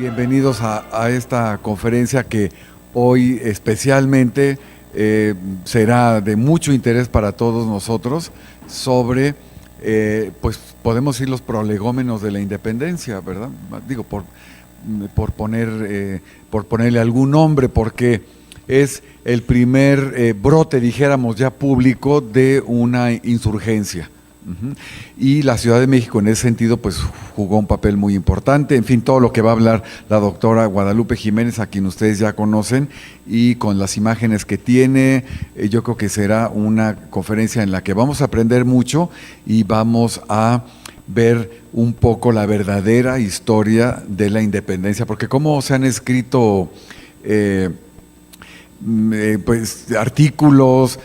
Bienvenidos a esta conferencia que hoy especialmente será de mucho interés para todos nosotros sobre, pues podemos decir, los prolegómenos de la independencia, ¿verdad? Digo, por ponerle algún nombre, porque es el primer brote, dijéramos ya público, de una insurgencia. Y la Ciudad de México en ese sentido pues jugó un papel muy importante. En fin, todo lo que va a hablar la doctora Guadalupe Jiménez, a quien ustedes ya conocen, y con las imágenes que tiene, yo creo que será una conferencia en la que vamos a aprender mucho y vamos a ver un poco la verdadera historia de la independencia, porque como se han escrito pues artículos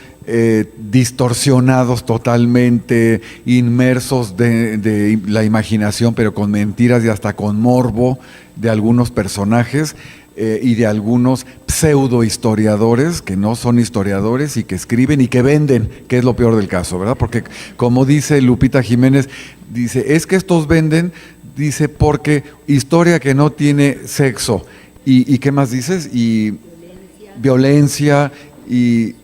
distorsionados totalmente, inmersos de la imaginación, pero con mentiras y hasta con morbo de algunos personajes y de algunos pseudo historiadores que no son historiadores y que escriben y que venden, que es lo peor del caso, ¿verdad? Porque como dice Lupita Jiménez, dice, es que estos venden, dice, porque historia que no tiene sexo. ¿Y qué más dices? Y violencia y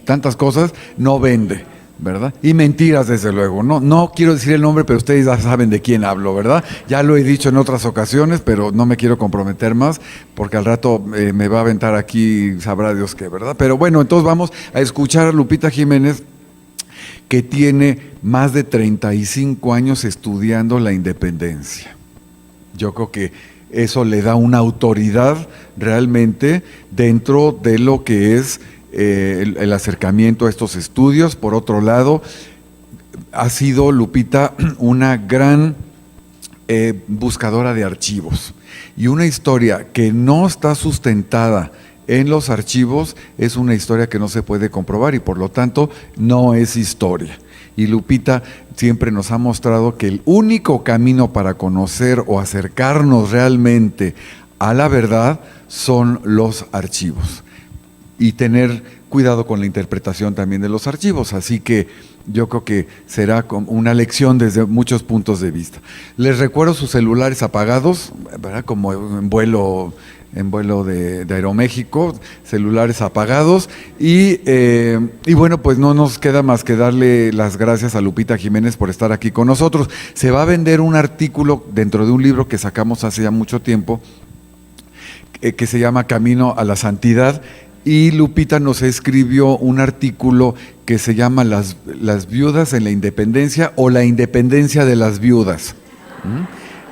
tantas cosas, no vende, ¿verdad? Y mentiras, desde luego. No quiero decir el nombre, pero ustedes ya saben de quién hablo, ¿verdad? Ya lo he dicho en otras ocasiones, pero no me quiero comprometer más, porque al rato me va a aventar aquí, sabrá Dios qué, ¿verdad? Pero bueno, entonces vamos a escuchar a Lupita Jiménez, que tiene más de 35 años estudiando la independencia. Yo creo que eso le da una autoridad realmente dentro de lo que es el acercamiento a estos estudios. Por otro lado, ha sido Lupita una gran buscadora de archivos, y una historia que no está sustentada en los archivos es una historia que no se puede comprobar y por lo tanto no es historia. Y Lupita siempre nos ha mostrado que el único camino para conocer o acercarnos realmente a la verdad son los archivos, y tener cuidado con la interpretación también de los archivos. Así que yo creo que será una lección desde muchos puntos de vista. Les recuerdo sus celulares apagados, ¿verdad? Como en vuelo de Aeroméxico, celulares apagados, y bueno, pues no nos queda más que darle las gracias a Lupita Jiménez por estar aquí con nosotros. Se va a vender un artículo dentro de un libro que sacamos hace ya mucho tiempo, que se llama Camino a la Santidad, y Lupita nos escribió un artículo que se llama Las viudas en la independencia, o la independencia de las viudas.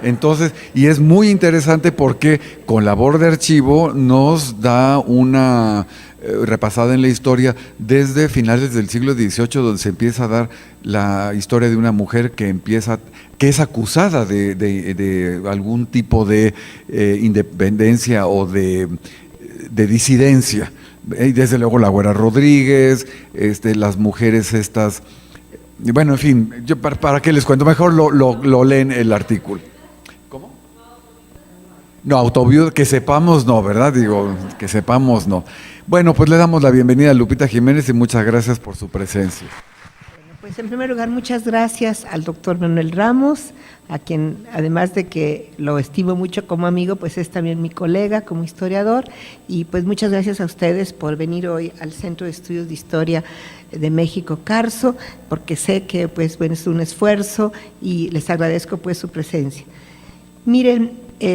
Entonces, y es muy interesante porque con labor de archivo nos da una repasada en la historia desde finales del siglo XVIII, donde se empieza a dar la historia de una mujer que es acusada de algún tipo de independencia o de disidencia. Y desde luego la Güera Rodríguez, las mujeres estas, bueno, en fin, yo para qué les cuento, mejor lo leen el artículo. ¿Cómo? No, autoviuda, que sepamos no, ¿verdad? Digo, que sepamos no. Bueno, pues le damos la bienvenida a Lupita Jiménez y muchas gracias por su presencia. Bueno, pues en primer lugar, muchas gracias al doctor Manuel Ramos, a quien, además de que lo estimo mucho como amigo, pues es también mi colega como historiador, y pues muchas gracias a ustedes por venir hoy al Centro de Estudios de Historia de México, Carso, porque sé que pues bueno, es un esfuerzo y les agradezco pues su presencia. Miren,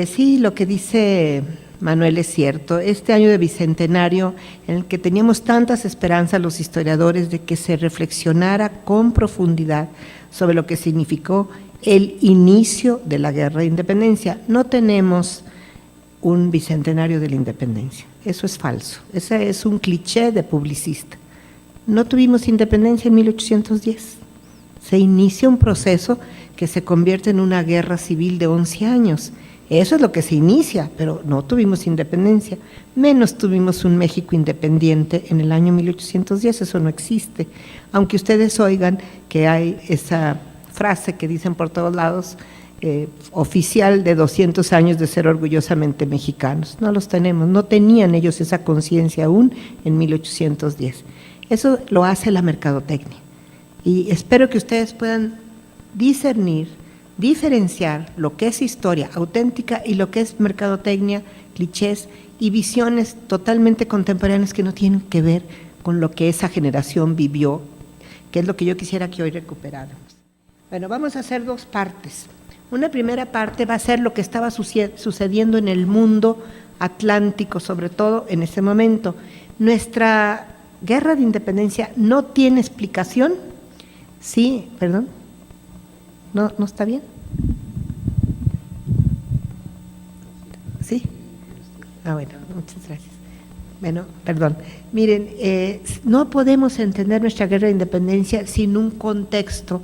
sí, lo que dice Manuel es cierto. Este año de bicentenario, en el que teníamos tantas esperanzas los historiadores de que se reflexionara con profundidad sobre lo que significó el inicio de la Guerra de Independencia. No tenemos un bicentenario de la independencia, eso es falso, ese es un cliché de publicista. No tuvimos independencia en 1810, se inicia un proceso que se convierte en una guerra civil de 11 años, eso es lo que se inicia, pero no tuvimos independencia, menos tuvimos un México independiente en el año 1810, eso no existe, aunque ustedes oigan que hay esa frase que dicen por todos lados, oficial de 200 años de ser orgullosamente mexicanos. No los tenemos, no tenían ellos esa conciencia aún en 1810. Eso lo hace la mercadotecnia. Y espero que ustedes puedan discernir diferenciar lo que es historia auténtica y lo que es mercadotecnia, clichés y visiones totalmente contemporáneas que no tienen que ver con lo que esa generación vivió, que es lo que yo quisiera que hoy recuperáramos. Bueno, vamos a hacer dos partes. Una primera parte va a ser lo que estaba sucediendo en el mundo atlántico, sobre todo en ese momento. Nuestra guerra de independencia no tiene explicación. Sí, perdón. ¿No está bien? ¿Sí? Bueno, muchas gracias. Bueno, perdón. Miren, no podemos entender nuestra guerra de independencia sin un contexto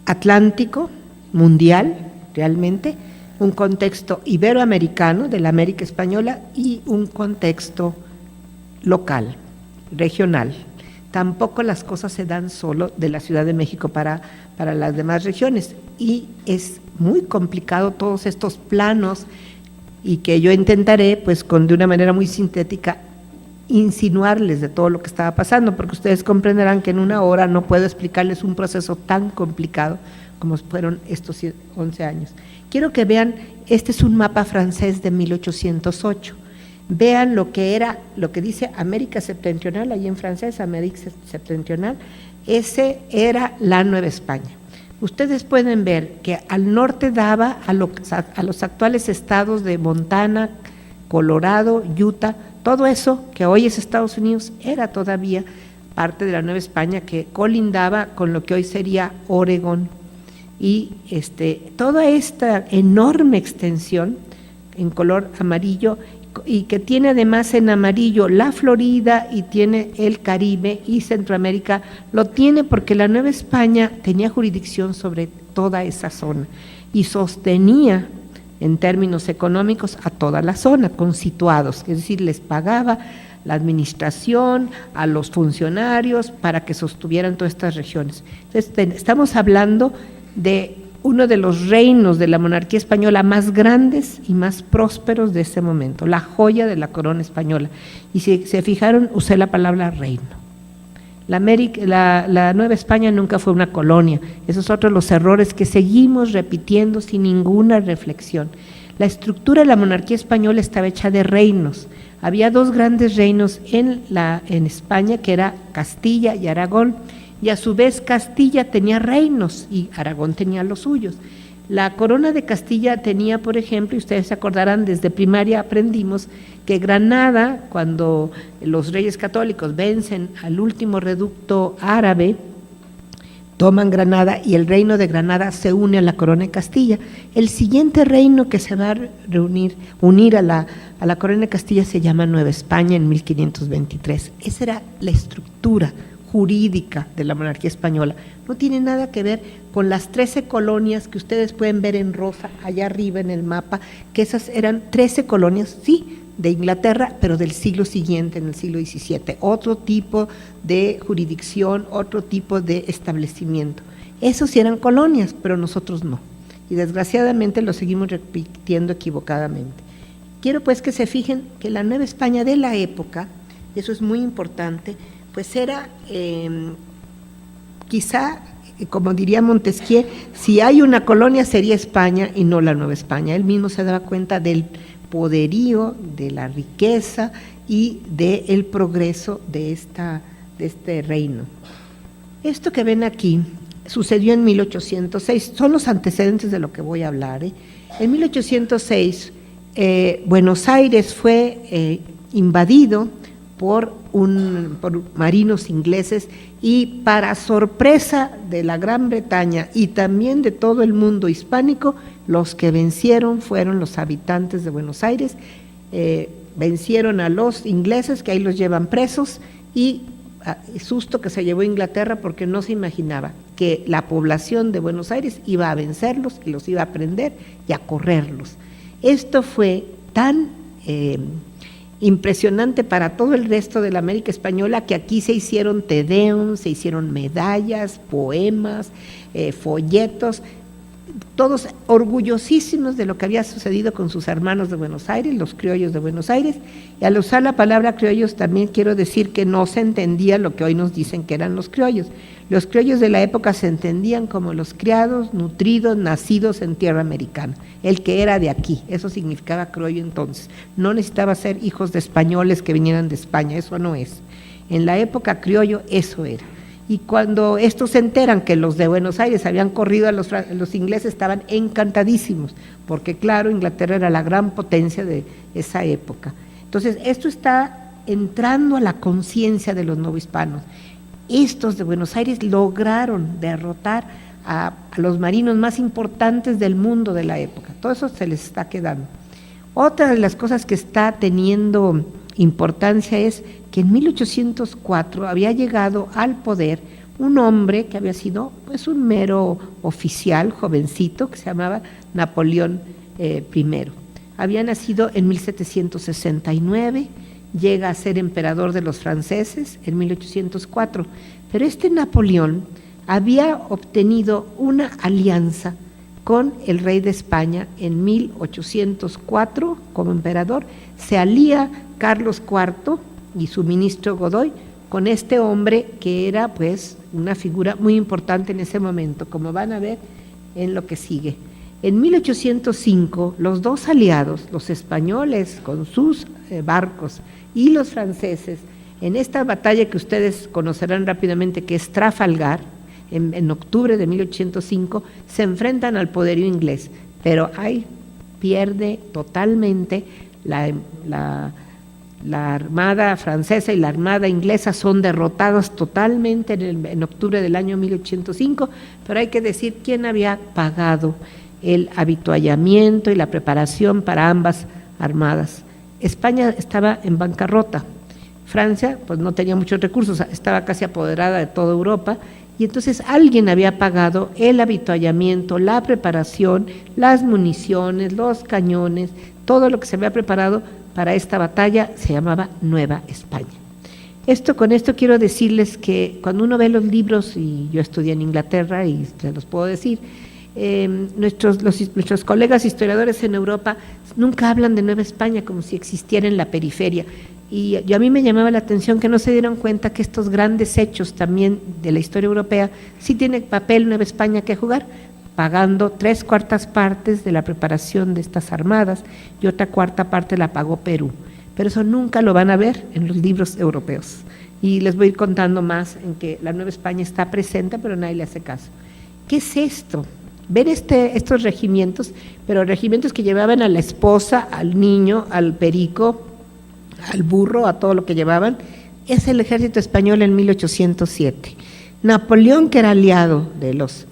atlántico, mundial, realmente, un contexto iberoamericano, de la América Española, y un contexto local, regional. Tampoco las cosas se dan solo de la Ciudad de México para las demás regiones, y es muy complicado todos estos planos, y que yo intentaré, pues de una manera muy sintética, insinuarles de todo lo que estaba pasando, porque ustedes comprenderán que en una hora no puedo explicarles un proceso tan complicado como fueron estos 11 años. Quiero que vean, este es un mapa francés de 1808. Vean lo que dice América Septentrional, ahí en francés, América Septentrional, ese era la Nueva España. Ustedes pueden ver que al norte daba a los actuales estados de Montana, Colorado, Utah, todo eso que hoy es Estados Unidos era todavía parte de la Nueva España que colindaba con lo que hoy sería Oregón. Y toda esta enorme extensión en color amarillo, y que tiene además en amarillo la Florida y tiene el Caribe y Centroamérica, lo tiene porque la Nueva España tenía jurisdicción sobre toda esa zona y sostenía en términos económicos a toda la zona con situados, es decir, les pagaba la administración, a los funcionarios para que sostuvieran todas estas regiones. Entonces, estamos hablando de uno de los reinos de la monarquía española más grandes y más prósperos de ese momento, la joya de la corona española. Y si se fijaron, usé la palabra reino. La Nueva España nunca fue una colonia. Esos son otros los errores que seguimos repitiendo sin ninguna reflexión. La estructura de la monarquía española estaba hecha de reinos. Había dos grandes reinos en España, que era Castilla y Aragón, y a su vez Castilla tenía reinos y Aragón tenía los suyos. La corona de Castilla tenía, por ejemplo, y ustedes se acordarán, desde primaria aprendimos que Granada, cuando los reyes católicos vencen al último reducto árabe, toman Granada y el reino de Granada se une a la corona de Castilla. El siguiente reino que se va a unir a la corona de Castilla se llama Nueva España en 1523. Esa era la estructura jurídica de la monarquía española. No tiene nada que ver con las 13 colonias que ustedes pueden ver en rosa allá arriba en el mapa, que esas eran 13 colonias, sí, de Inglaterra, pero del siglo siguiente, en el siglo XVII, otro tipo de jurisdicción, otro tipo de establecimiento. Esos sí eran colonias, pero nosotros no, y desgraciadamente lo seguimos repitiendo equivocadamente. Quiero pues que se fijen que la Nueva España de la época, y eso es muy importante, pues era quizá, como diría Montesquieu, si hay una colonia sería España y no la Nueva España. Él mismo se daba cuenta del poderío, de la riqueza y del progreso de este reino. Esto que ven aquí sucedió en 1806, son los antecedentes de lo que voy a hablar. En 1806, Buenos Aires fue invadido por marinos ingleses, y para sorpresa de la Gran Bretaña y también de todo el mundo hispánico, los que vencieron fueron los habitantes de Buenos Aires. Vencieron a los ingleses, que ahí los llevan presos, y susto que se llevó Inglaterra porque no se imaginaba que la población de Buenos Aires iba a vencerlos y los iba a prender y a correrlos. Esto fue tan impresionante para todo el resto de la América Española que aquí se hicieron tedeums, se hicieron medallas, poemas, folletos, todos orgullosísimos de lo que había sucedido con sus hermanos de Buenos Aires, los criollos de Buenos Aires, y al usar la palabra criollos también quiero decir que no se entendía lo que hoy nos dicen que eran los criollos. Los criollos de la época se entendían como los criados, nutridos, nacidos en tierra americana, el que era de aquí, eso significaba criollo entonces. No necesitaba ser hijos de españoles que vinieran de España, eso no es. En la época criollo eso era. Y cuando estos se enteran que los de Buenos Aires habían corrido a los ingleses, estaban encantadísimos, porque claro, Inglaterra era la gran potencia de esa época. Entonces, esto está entrando a la conciencia de los novohispanos. Estos de Buenos Aires lograron derrotar a los marinos más importantes del mundo de la época. Todo eso se les está quedando. Otra de las cosas que está teniendo importancia es que en 1804 había llegado al poder un hombre que había sido pues un mero oficial, jovencito, que se llamaba Napoleón I. Había nacido en 1769, llega a ser emperador de los franceses en 1804, pero este Napoleón había obtenido una alianza con el rey de España en 1804 como emperador. Se alía Carlos IV y su ministro Godoy con este hombre que era pues una figura muy importante en ese momento, como van a ver en lo que sigue. En 1805 los dos aliados, los españoles con sus barcos y los franceses, en esta batalla que ustedes conocerán rápidamente, que es Trafalgar, en octubre de 1805, se enfrentan al poderío inglés, pero ahí pierde totalmente la armada francesa y la armada inglesa, son derrotados totalmente en octubre del año 1805, pero hay que decir quién había pagado el avituallamiento y la preparación para ambas armadas. España estaba en bancarrota, Francia pues no tenía muchos recursos, estaba casi apoderada de toda Europa, y entonces alguien había pagado el avituallamiento, la preparación, las municiones, los cañones, todo lo que se había preparado para esta batalla se llamaba Nueva España. Con esto quiero decirles que cuando uno ve los libros, y yo estudié en Inglaterra y se los puedo decir, nuestros colegas historiadores en Europa nunca hablan de Nueva España como si existiera en la periferia. Y a mí me llamaba la atención que no se dieron cuenta que estos grandes hechos también de la historia europea sí tiene papel Nueva España que jugar, pagando 3/4 partes de la preparación de estas armadas y otra 1/4 parte la pagó Perú. Pero eso nunca lo van a ver en los libros europeos. Y les voy a ir contando más en que la Nueva España está presente, pero nadie le hace caso. ¿Qué es esto? Ver estos regimientos, pero regimientos que llevaban a la esposa, al niño, al perico, al burro, a todo lo que llevaban, es el ejército español en 1807. Napoleón, que era aliado de los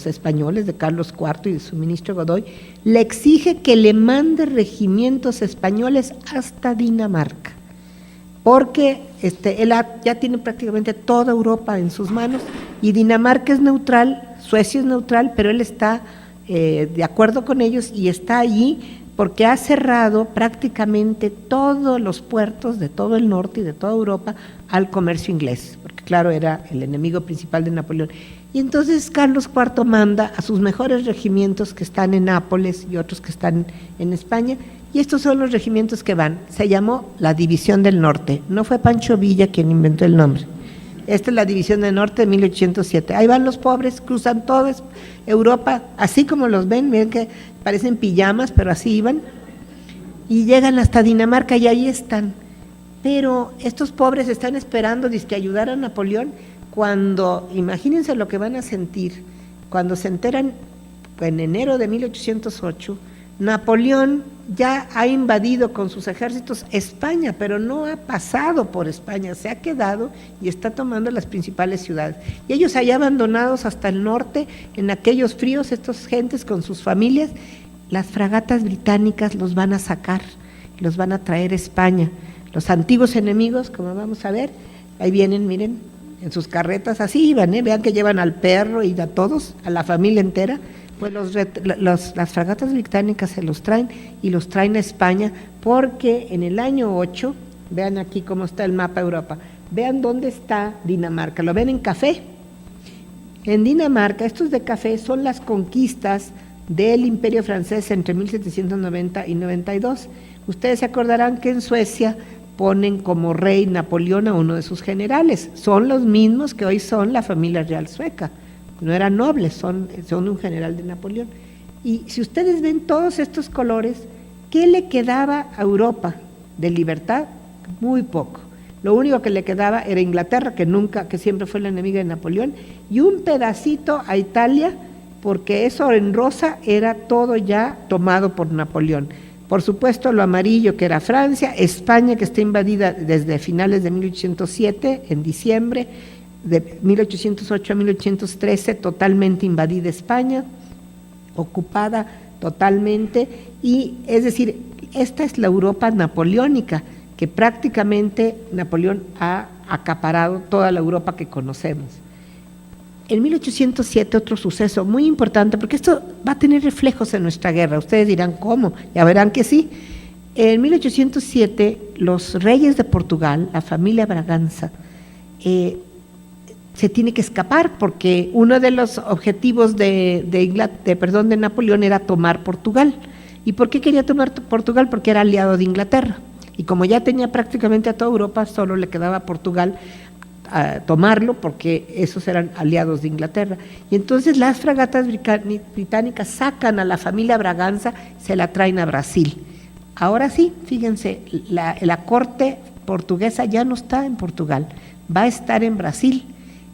españoles, de Carlos IV y de su ministro Godoy, le exige que le mande regimientos españoles hasta Dinamarca, porque él ya tiene prácticamente toda Europa en sus manos, y Dinamarca es neutral, Suecia es neutral, pero él está de acuerdo con ellos y está allí porque ha cerrado prácticamente todos los puertos de todo el norte y de toda Europa al comercio inglés, porque claro, era el enemigo principal de Napoleón. Y entonces Carlos IV manda a sus mejores regimientos que están en Nápoles y otros que están en España, y estos son los regimientos que van. Se llamó la División del Norte, no fue Pancho Villa quien inventó el nombre. Esta es la División del Norte de 1807. Ahí van los pobres, cruzan toda Europa, así como los ven, miren que parecen pijamas, pero así iban, y llegan hasta Dinamarca y ahí están. Pero estos pobres están esperando que ayudar a Napoleón, cuando, imagínense lo que van a sentir, cuando se enteran en enero de 1808, Napoleón ya ha invadido con sus ejércitos España, pero no ha pasado por España, se ha quedado y está tomando las principales ciudades. Y ellos allá abandonados hasta el norte, en aquellos fríos, estas gentes con sus familias, las fragatas británicas los van a sacar, los van a traer a España. Los antiguos enemigos, como vamos a ver, ahí vienen, miren, en sus carretas, así iban, vean que llevan al perro y a todos, a la familia entera. Pues las fragatas británicas se los traen y los traen a España, porque en el año 8, vean aquí cómo está el mapa de Europa, vean dónde está Dinamarca, lo ven en café, En Dinamarca, estos de café son las conquistas del Imperio francés entre 1790 y 92. Ustedes se acordarán que en Suecia ponen como rey Napoleón a uno de sus generales. Son los mismos que hoy son la familia real sueca. No eran nobles, son un general de Napoleón. Y si ustedes ven todos estos colores, ¿qué le quedaba a Europa de libertad? Muy poco. Lo único que le quedaba era Inglaterra, que siempre fue la enemiga de Napoleón, y un pedacito a Italia, porque eso en rosa era todo ya tomado por Napoleón. Por supuesto, lo amarillo, que era Francia, España, que está invadida desde finales de 1807, en diciembre, de 1808 a 1813, totalmente invadida España, ocupada totalmente, y es decir, esta es la Europa napoleónica, que prácticamente Napoleón ha acaparado toda la Europa que conocemos. En 1807 otro suceso muy importante, porque esto va a tener reflejos en nuestra guerra, ustedes dirán, ¿cómo? Ya verán que sí. En 1807 los reyes de Portugal, la familia Braganza, se tiene que escapar porque uno de los objetivos de Napoleón era tomar Portugal. ¿Y por qué quería tomar Portugal? Porque era aliado de Inglaterra. Y como ya tenía prácticamente a toda Europa, solo le quedaba a Portugal tomarlo porque esos eran aliados de Inglaterra. Y entonces las fragatas británicas sacan a la familia Braganza, se la traen a Brasil. Ahora sí, fíjense, la corte portuguesa ya no está en Portugal, va a estar en Brasil.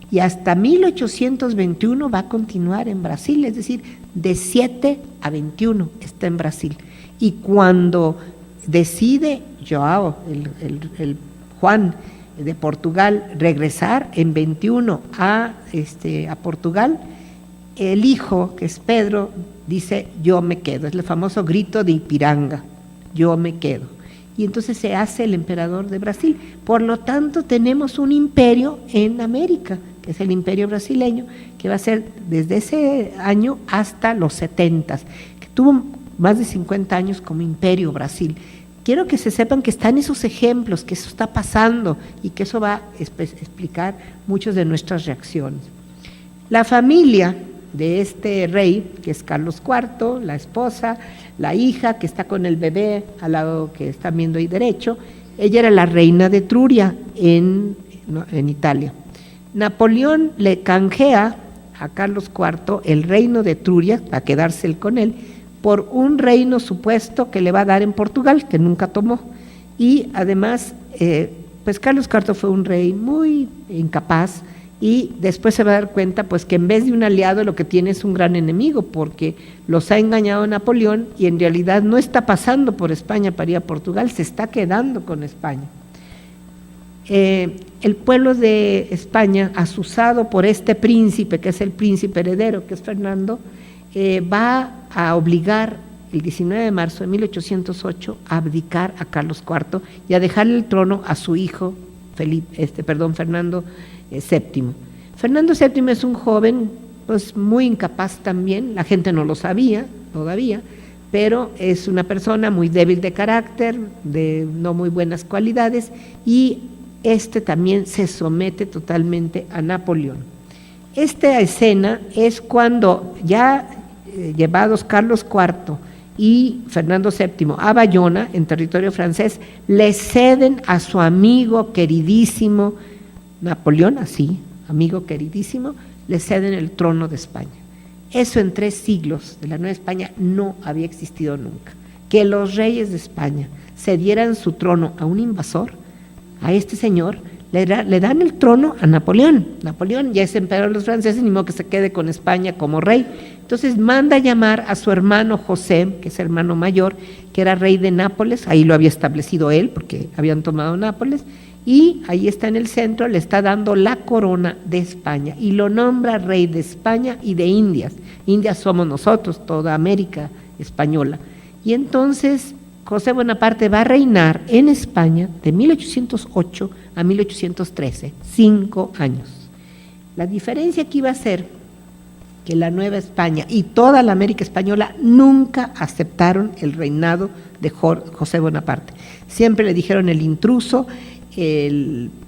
Y hasta 1821 va a continuar en Brasil, es decir, de 7 a 21 está en Brasil. Y cuando decide João, el Juan de Portugal, regresar en 21 a Portugal, el hijo, que es Pedro, dice, yo me quedo, es el famoso grito de Ipiranga, yo me quedo. Y entonces se hace el emperador de Brasil. Por lo tanto, tenemos un imperio en América, que es el imperio brasileño, que va a ser desde ese año hasta los 70, que tuvo más de 50 años como imperio Brasil. Quiero que se sepan que están esos ejemplos, que eso está pasando y que eso va a explicar muchas de nuestras reacciones. La familia de este rey, que es Carlos IV, la esposa, la hija que está con el bebé al lado que están viendo ahí derecho, ella era la reina de Etruria en Italia. Napoleón le canjea a Carlos IV el reino de Etruria, para quedarse él con él, por un reino supuesto que le va a dar en Portugal, que nunca tomó. Y además, pues Carlos IV fue un rey muy incapaz, y después se va a dar cuenta pues que en vez de un aliado lo que tiene es un gran enemigo, porque los ha engañado Napoleón y en realidad no está pasando por España para ir a Portugal, se está quedando con España. El pueblo de España, asusado por este príncipe, que es el príncipe heredero, que es Fernando, va a obligar el 19 de marzo de 1808 a abdicar a Carlos IV y a dejarle el trono a su hijo Fernando VII. Fernando VII es un joven pues muy incapaz también, la gente no lo sabía todavía, pero es una persona muy débil de carácter, de no muy buenas cualidades, y también se somete totalmente a Napoleón. Esta escena es cuando ya llevados Carlos IV y Fernando VII a Bayona, en territorio francés, le ceden a su amigo queridísimo Napoleón, así, amigo queridísimo, le ceden el trono de España. Eso en 3 siglos de la Nueva España no había existido nunca. Que los reyes de España cedieran su trono a un invasor, a este señor, le dan el trono a Napoleón. Napoleón ya es emperador de los franceses, ni modo que se quede con España como rey. Entonces manda a llamar a su hermano José, que es hermano mayor, que era rey de Nápoles, ahí lo había establecido él, porque habían tomado Nápoles, y ahí está en el centro, le está dando la corona de España, y lo nombra rey de España y de Indias. Indias somos nosotros, toda América española. Y entonces José Bonaparte va a reinar en España de 1808 a 1813, 5 años. La diferencia aquí va a ser que la Nueva España y toda la América española nunca aceptaron el reinado de José Bonaparte. Siempre le dijeron el intruso,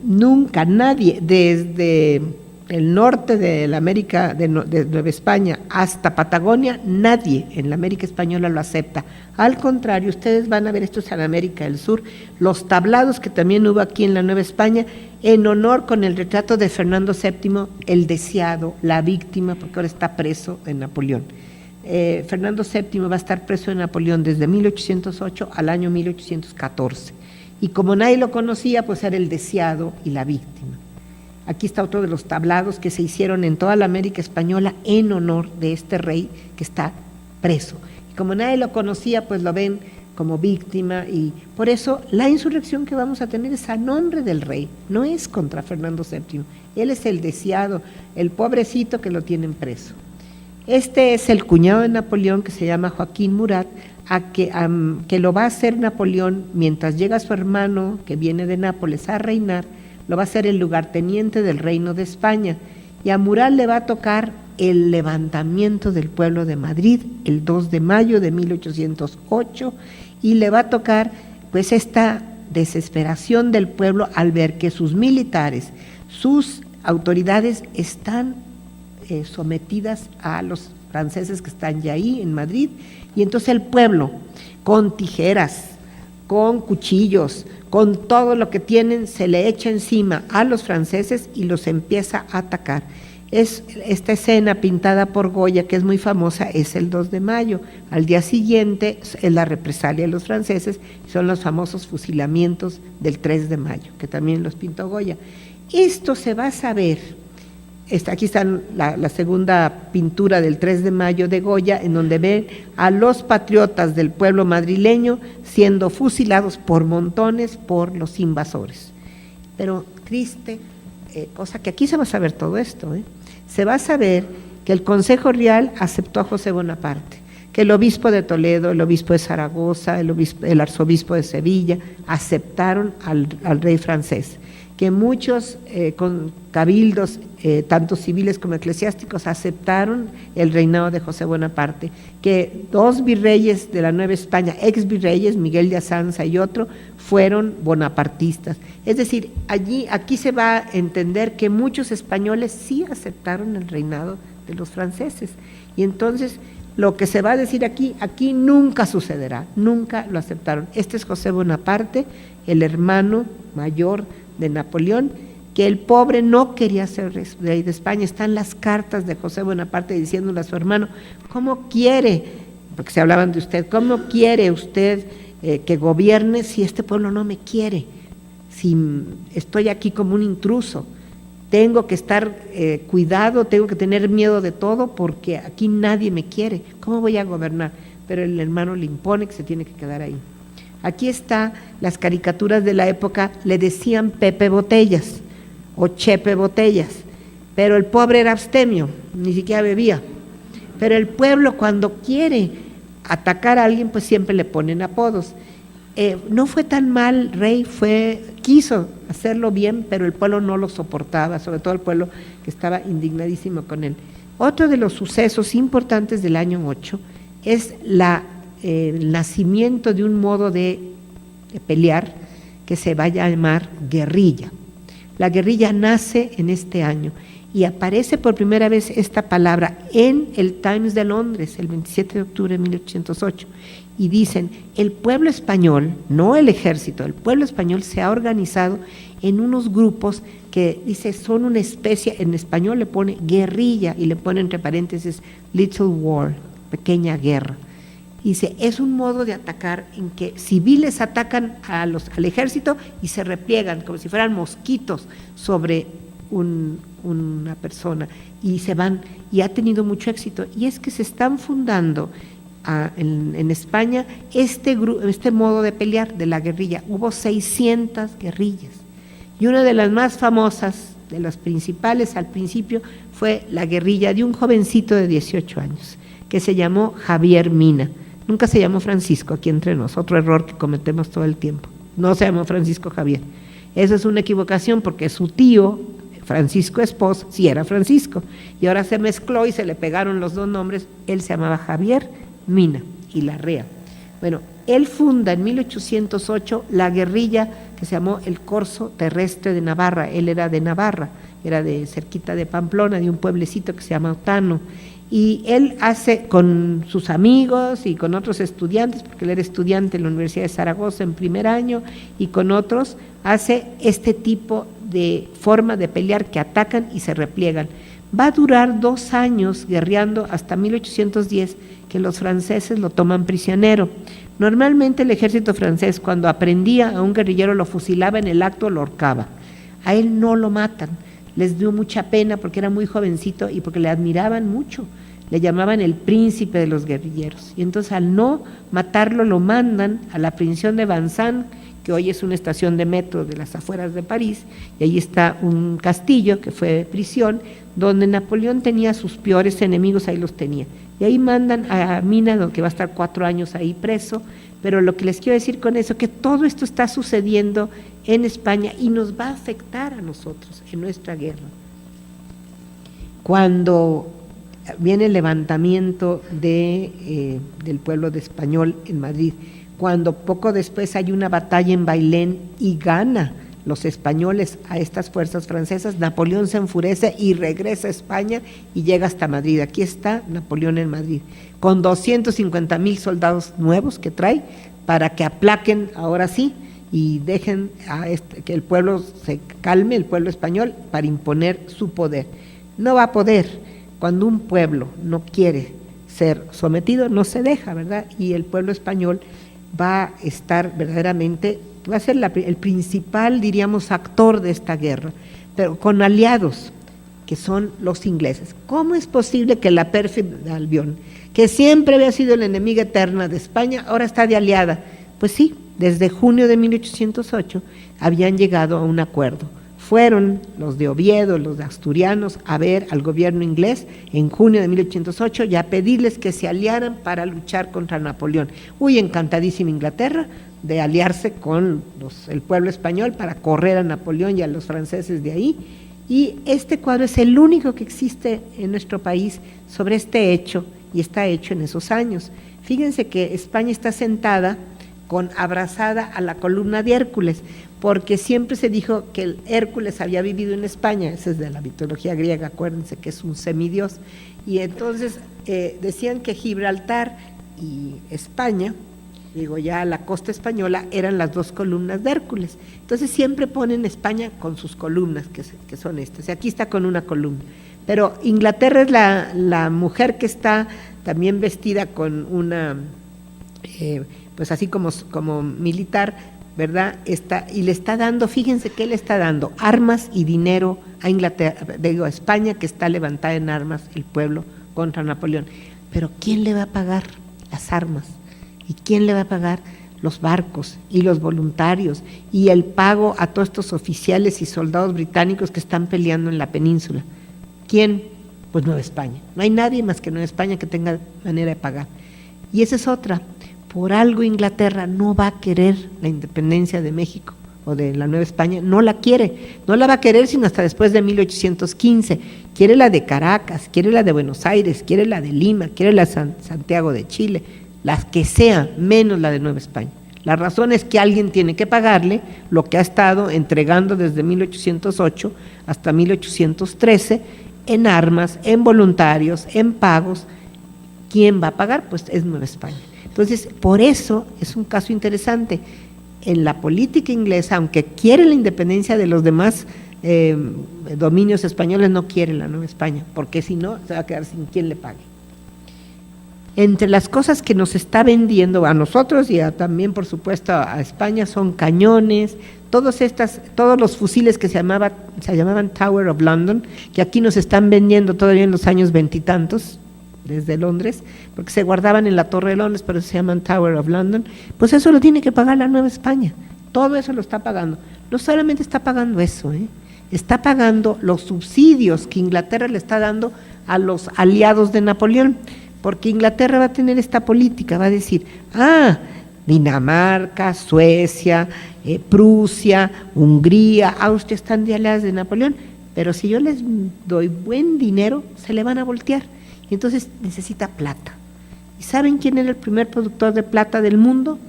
nunca nadie, desde el norte de la América, de Nueva España hasta Patagonia, nadie en la América Española lo acepta. Al contrario, ustedes van a ver, esto es en América del Sur, los tablados que también hubo aquí en la Nueva España, en honor con el retrato de Fernando VII, el deseado, la víctima, porque ahora está preso en Napoleón. Fernando VII va a estar preso en Napoleón desde 1808 al año 1814. Y como nadie lo conocía, pues era el deseado y la víctima. Aquí está otro de los tablados que se hicieron en toda la América Española en honor de este rey que está preso. Y como nadie lo conocía, pues lo ven como víctima, y por eso la insurrección que vamos a tener es a nombre del rey, no es contra Fernando VII. Él es el deseado, el pobrecito que lo tienen preso. Este es el cuñado de Napoleón, que se llama Joaquín Murat, que lo va a hacer Napoleón mientras llega su hermano, que viene de Nápoles, a reinar. Lo va a ser el lugarteniente del Reino de España, y a Murat le va a tocar el levantamiento del pueblo de Madrid el 2 de mayo de 1808, y le va a tocar pues esta desesperación del pueblo al ver que sus militares, sus autoridades están sometidas a los franceses que están ya ahí en Madrid, y entonces el pueblo con tijeras, con cuchillos, con todo lo que tienen, se le echa encima a los franceses y los empieza a atacar. Esta escena pintada por Goya, que es muy famosa, es el 2 de mayo. Al día siguiente es la represalia de los franceses, son los famosos fusilamientos del 3 de mayo, que también los pintó Goya. Esto se va a saber. Aquí está la segunda pintura del 3 de mayo de Goya, en donde ven a los patriotas del pueblo madrileño siendo fusilados por montones por los invasores. Pero triste, cosa que aquí se va a saber todo esto, se va a saber que el Consejo Real aceptó a José Bonaparte, que el obispo de Toledo, el obispo de Zaragoza, el arzobispo de Sevilla aceptaron al rey francés, que muchos con cabildos, tanto civiles como eclesiásticos, aceptaron el reinado de José Bonaparte, que 2 virreyes de la Nueva España, ex virreyes, Miguel de Azanza y otro, fueron bonapartistas. Es decir, aquí se va a entender que muchos españoles sí aceptaron el reinado de los franceses. Y entonces lo que se va a decir aquí nunca sucederá, nunca lo aceptaron. Este es José Bonaparte, el hermano mayor de Napoleón, que el pobre no quería ser rey de España. Están las cartas de José Bonaparte diciéndole a su hermano: ¿cómo quiere, porque se hablaban de usted, cómo quiere usted que gobierne si este pueblo no me quiere, si estoy aquí como un intruso? Tengo que estar cuidado, tengo que tener miedo de todo porque aquí nadie me quiere. ¿Cómo voy a gobernar? Pero el hermano le impone que se tiene que quedar ahí. Aquí está las caricaturas de la época, le decían Pepe Botellas o Chepe Botellas, pero el pobre era abstemio, ni siquiera bebía. Pero el pueblo, cuando quiere atacar a alguien, pues siempre le ponen apodos. No fue tan mal rey, quiso hacerlo bien, pero el pueblo no lo soportaba, sobre todo el pueblo que estaba indignadísimo con él. Otro de los sucesos importantes del año 8 es el nacimiento de un modo de pelear que se va a llamar guerrilla. La guerrilla nace en este año y aparece por primera vez esta palabra en el Times de Londres el 27 de octubre de 1808, y dicen: el pueblo español, no el ejército, el pueblo español se ha organizado en unos grupos que dice son una especie, en español le pone guerrilla y le pone entre paréntesis little war, pequeña guerra. Dice, es un modo de atacar en que civiles atacan al ejército y se repliegan como si fueran mosquitos sobre una persona y se van, y ha tenido mucho éxito. Y es que se están fundando en España este modo de pelear de la guerrilla. Hubo 600 guerrillas y una de las más famosas, de las principales al principio, fue la guerrilla de un jovencito de 18 años que se llamó Javier Mina. Nunca se llamó Francisco, aquí entre nosotros, otro error que cometemos todo el tiempo. No se llamó Francisco Javier. Esa es una equivocación porque su tío, Francisco Espós, sí era Francisco, y ahora se mezcló y se le pegaron los dos nombres. Él se llamaba Javier Mina y Larrea. Bueno, él funda en 1808 la guerrilla que se llamó el Corso Terrestre de Navarra. Él era de Navarra, era de cerquita de Pamplona, de un pueblecito que se llama Otano, y él hace con sus amigos y con otros estudiantes, porque él era estudiante en la Universidad de Zaragoza en primer año, y con otros hace este tipo de forma de pelear que atacan y se repliegan. Va a durar 2 años guerreando hasta 1810, que los franceses lo toman prisionero. Normalmente el ejército francés, cuando aprendía a un guerrillero, lo fusilaba en el acto, lo ahorcaba. A él no lo matan. Les dio mucha pena porque era muy jovencito y porque le admiraban mucho. Le llamaban el príncipe de los guerrilleros. Y entonces al no matarlo lo mandan a la prisión de Vincennes, que hoy es una estación de metro de las afueras de París, y ahí está un castillo que fue prisión, donde Napoleón tenía sus peores enemigos, ahí los tenía. Y ahí mandan a Mina, que va a estar 4 años ahí preso, pero lo que les quiero decir con eso, que todo esto está sucediendo en España y nos va a afectar a nosotros en nuestra guerra. Cuando viene el levantamiento del pueblo de Español en Madrid, cuando poco después hay una batalla en Bailén y gana los españoles a estas fuerzas francesas, Napoleón se enfurece y regresa a España y llega hasta Madrid. Aquí está Napoleón en Madrid, con 250,000 soldados nuevos que trae para que aplaquen ahora sí y dejen que el pueblo se calme, el pueblo español, para imponer su poder. No va a poder. Cuando un pueblo no quiere ser sometido, no se deja, ¿verdad? Y el pueblo español va a estar verdaderamente, va a ser el principal, diríamos, actor de esta guerra, pero con aliados, que son los ingleses. ¿Cómo es posible que la pérfida Albión, que siempre había sido la enemiga eterna de España, ahora está de aliada? Pues sí, desde junio de 1808 habían llegado a un acuerdo. Fueron los de Oviedo, los de asturianos, a ver al gobierno inglés en junio de 1808 y a pedirles que se aliaran para luchar contra Napoleón. Encantadísima Inglaterra de aliarse con el pueblo español para correr a Napoleón y a los franceses de ahí. Y este cuadro es el único que existe en nuestro país sobre este hecho, y está hecho en esos años. Fíjense que España está sentada abrazada a la columna de Hércules, porque siempre se dijo que el Hércules había vivido en España, ese es de la mitología griega, acuérdense que es un semidios, y entonces decían que Gibraltar y España, ya la costa española, eran las 2 columnas de Hércules. Entonces siempre ponen España con sus columnas, que son estas, y aquí está con una columna. Pero Inglaterra es la mujer que está también vestida con una, pues así como militar, ¿verdad? Y le está dando, fíjense que le está dando armas y dinero a Inglaterra, a España, que está levantada en armas el pueblo contra Napoleón. Pero ¿quién le va a pagar las armas? ¿Y quién le va a pagar los barcos y los voluntarios y el pago a todos estos oficiales y soldados británicos que están peleando en la península? ¿Quién? Pues Nueva España. No hay nadie más que Nueva España que tenga manera de pagar. Y esa es otra. Por algo Inglaterra no va a querer la independencia de México o de la Nueva España, no la quiere, no la va a querer sino hasta después de 1815, quiere la de Caracas, quiere la de Buenos Aires, quiere la de Lima, quiere la de Santiago de Chile, las que sea, menos la de Nueva España. La razón es que alguien tiene que pagarle lo que ha estado entregando desde 1808 hasta 1813 en armas, en voluntarios, en pagos. ¿Quién va a pagar? Pues es Nueva España. Entonces, por eso es un caso interesante. En la política inglesa, aunque quiere la independencia de los demás dominios españoles, no quiere la Nueva España, porque si no, se va a quedar sin quien le pague. Entre las cosas que nos está vendiendo a nosotros y también, por supuesto, a España, son cañones, todos los fusiles que se llamaban Tower of London, que aquí nos están vendiendo todavía en los años 20 y tantos, desde Londres, porque se guardaban en la Torre de Londres, pero se llaman Tower of London. Pues eso lo tiene que pagar la Nueva España, todo eso lo está pagando. No solamente está pagando eso, está pagando los subsidios que Inglaterra le está dando a los aliados de Napoleón, porque Inglaterra va a tener esta política, va a decir, Dinamarca, Suecia, Prusia, Hungría, Austria están de aliadas de Napoleón, pero si yo les doy buen dinero, se le van a voltear. Y entonces necesita plata. ¿Y saben quién era el primer productor de plata del mundo?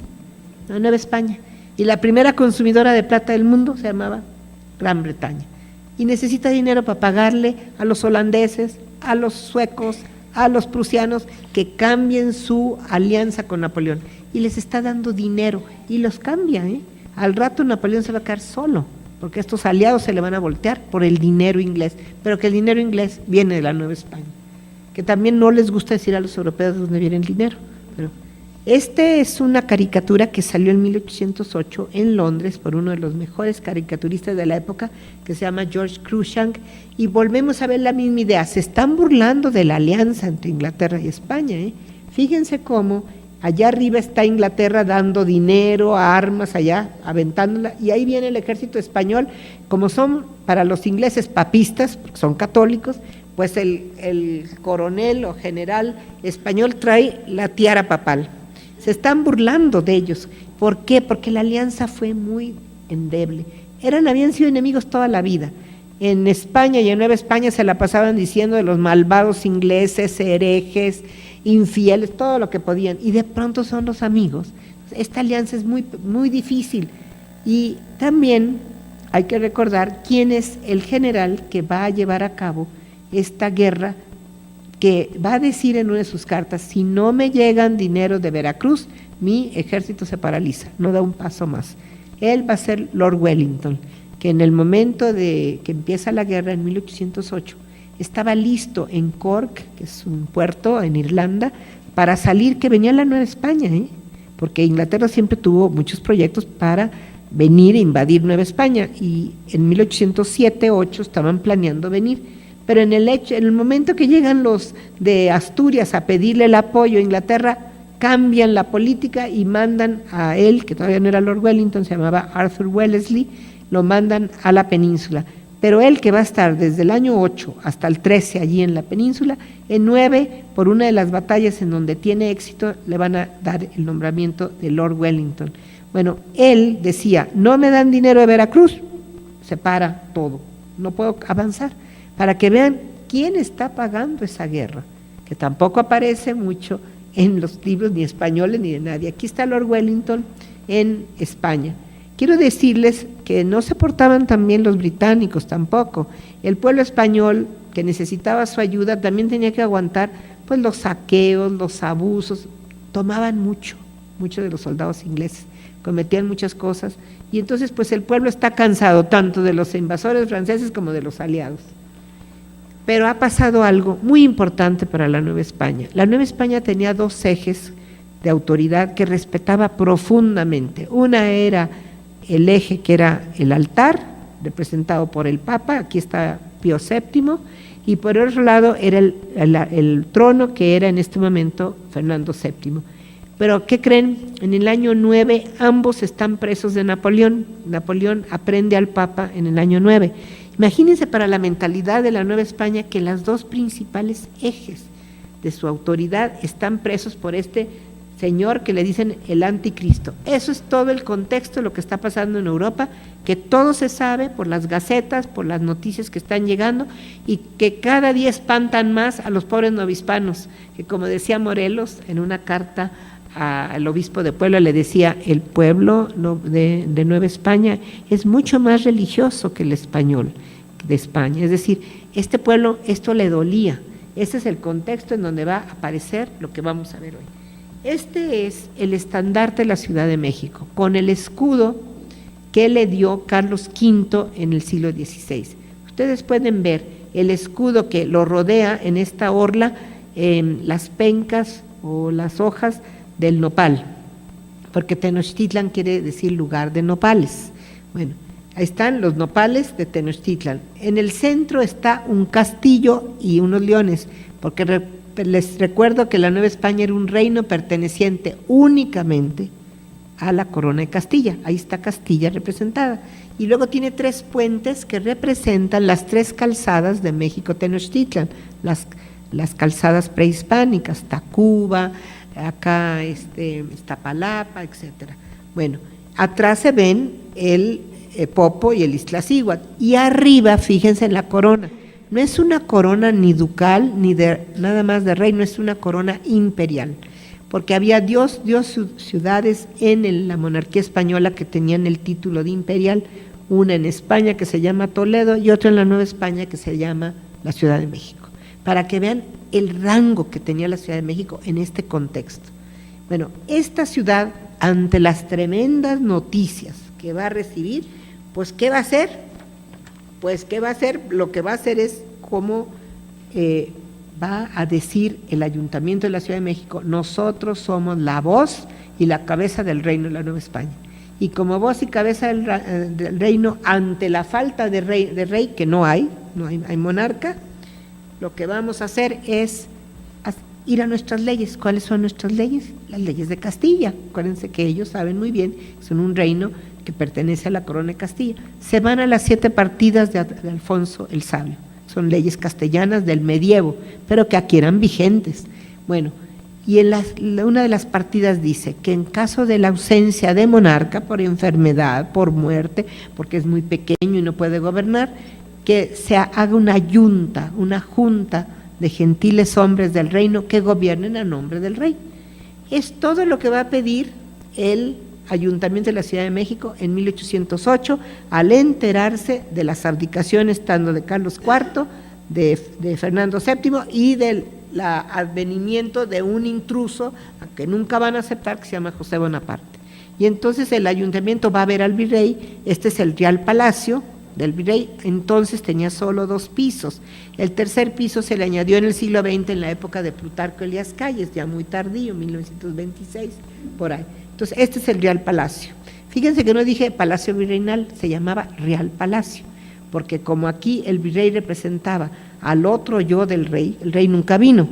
La Nueva España. Y la primera consumidora de plata del mundo se llamaba Gran Bretaña. y necesita dinero para pagarle a los holandeses, a los suecos, a los prusianos que cambien su alianza con Napoleón. Y les está dando dinero y los cambia, ¿eh? Al rato Napoleón se va a quedar solo, porque estos aliados se le van a voltear por el dinero inglés, pero que el dinero inglés viene de la Nueva España, que también no les gusta decir a los europeos de dónde viene el dinero. Pero es una caricatura que salió en 1808 en Londres por uno de los mejores caricaturistas de la época, que se llama George Cruikshank, y volvemos a ver la misma idea. Se están burlando de la alianza entre Inglaterra y España, ¿eh? Fíjense cómo allá arriba está Inglaterra dando dinero, armas allá, aventándola, y ahí viene el ejército español. Como son para los ingleses papistas, porque son católicos, pues el coronel o general español trae la tiara papal. Se están burlando de ellos. ¿Por qué? Porque la alianza fue muy endeble. Habían sido enemigos toda la vida. En España y en Nueva España se la pasaban diciendo de los malvados ingleses, herejes, infieles, todo lo que podían. Y de pronto son los amigos. Esta alianza es muy, muy difícil. Y también hay que recordar quién es el general que va a llevar a cabo esta guerra, que va a decir en una de sus cartas: si no me llegan dinero de Veracruz, mi ejército se paraliza, no da un paso más. Él va a ser Lord Wellington, que en el momento de que empieza la guerra en 1808, estaba listo en Cork, que es un puerto en Irlanda, para salir, que venía la Nueva España, porque Inglaterra siempre tuvo muchos proyectos para venir e invadir Nueva España, y en 1807-8 estaban planeando venir. Pero en el momento que llegan los de Asturias a pedirle el apoyo a Inglaterra, cambian la política y mandan a él, que todavía no era Lord Wellington, se llamaba Arthur Wellesley, lo mandan a la península. Pero él, que va a estar desde el año 8 hasta el 13 allí en la península, en 9, por una de las batallas en donde tiene éxito, le van a dar el nombramiento de Lord Wellington. Bueno, él decía: no me dan dinero de Veracruz, se para todo, no puedo avanzar. Para que vean quién está pagando esa guerra, que tampoco aparece mucho en los libros ni españoles ni de nadie. Aquí está Lord Wellington en España. Quiero decirles que no se portaban tan bien los británicos tampoco. El pueblo español, que necesitaba su ayuda, también tenía que aguantar pues los saqueos, los abusos. Tomaban mucho de los soldados ingleses, cometían muchas cosas, y entonces pues el pueblo está cansado tanto de los invasores franceses como de los aliados. Pero ha pasado algo muy importante para la Nueva España. La Nueva España tenía dos ejes de autoridad que respetaba profundamente. Una era el eje que era el altar, representado por el Papa, aquí está Pío VII, y por otro lado era el trono, que era en este momento Fernando VII. Pero ¿qué creen? En el año 9 ambos están presos de Napoleón. Napoleón aprende al Papa en el año 9. Imagínense para la mentalidad de la Nueva España que los dos principales ejes de su autoridad están presos por este señor que le dicen el anticristo. Eso es todo el contexto de lo que está pasando en Europa, que todo se sabe por las gacetas, por las noticias que están llegando, y que cada día espantan más a los pobres novohispanos, que como decía Morelos en una carta al obispo de Puebla, le decía: el pueblo de Nueva España es mucho más religioso que el español de España. Es decir, este pueblo, esto le dolía. Ese es el contexto en donde va a aparecer lo que vamos a ver hoy. Este es el estandarte de la Ciudad de México, con el escudo que le dio Carlos V en el siglo XVI. Ustedes pueden ver el escudo que lo rodea en esta orla, las pencas o las hojas del nopal, porque Tenochtitlan quiere decir lugar de nopales. Bueno, ahí están los nopales de Tenochtitlan. En el centro está un castillo y unos leones, porque les recuerdo que la Nueva España era un reino perteneciente únicamente a la corona de Castilla. Ahí está Castilla representada. Y luego tiene 3 puentes que representan las 3 calzadas de México Tenochtitlan, las calzadas prehispánicas, Tacuba, acá Iztapalapa, etcétera. Bueno, atrás se ven el Popo y el Iztaccíhuatl, y arriba, fíjense en la corona. No es una corona ni ducal, ni de nada más de rey, no es una corona imperial, porque había ciudades en la monarquía española que tenían el título de imperial, una en España que se llama Toledo y otra en la Nueva España que se llama la Ciudad de México, para que vean el rango que tenía la Ciudad de México en este contexto. Bueno, esta ciudad, ante las tremendas noticias que va a recibir, pues ¿qué va a hacer? Pues ¿qué va a hacer? Lo que va a hacer es cómo va a decir el Ayuntamiento de la Ciudad de México: nosotros somos la voz y la cabeza del reino de la Nueva España. Y como voz y cabeza del reino, ante la falta de rey que no hay monarca, lo que vamos a hacer es ir a nuestras leyes. ¿Cuáles son nuestras leyes? Las leyes de Castilla. Acuérdense que ellos saben muy bien que son un reino que pertenece a la corona de Castilla. Se van a las 7 partidas de Alfonso el Sabio. Son leyes castellanas del medievo, pero que aquí eran vigentes. Bueno, y en una de las partidas dice que en caso de la ausencia de monarca, por enfermedad, por muerte, porque es muy pequeño y no puede gobernar, que se haga una junta de gentiles hombres del reino que gobiernen a nombre del rey. Es todo lo que va a pedir el Ayuntamiento de la Ciudad de México en 1808, al enterarse de las abdicaciones tanto de Carlos IV, de Fernando VII y del advenimiento de un intruso que nunca van a aceptar, que se llama José Bonaparte. Y entonces el ayuntamiento va a ver al virrey. Este es el Real Palacio del virrey, entonces tenía solo 2 pisos. El tercer piso se le añadió en el siglo XX, en la época de Plutarco Elías Calles, ya muy tardío, 1926, por ahí. Entonces, este es el Real Palacio. Fíjense que no dije Palacio Virreinal, se llamaba Real Palacio, porque como aquí el virrey representaba al otro yo del rey, el rey nunca vino,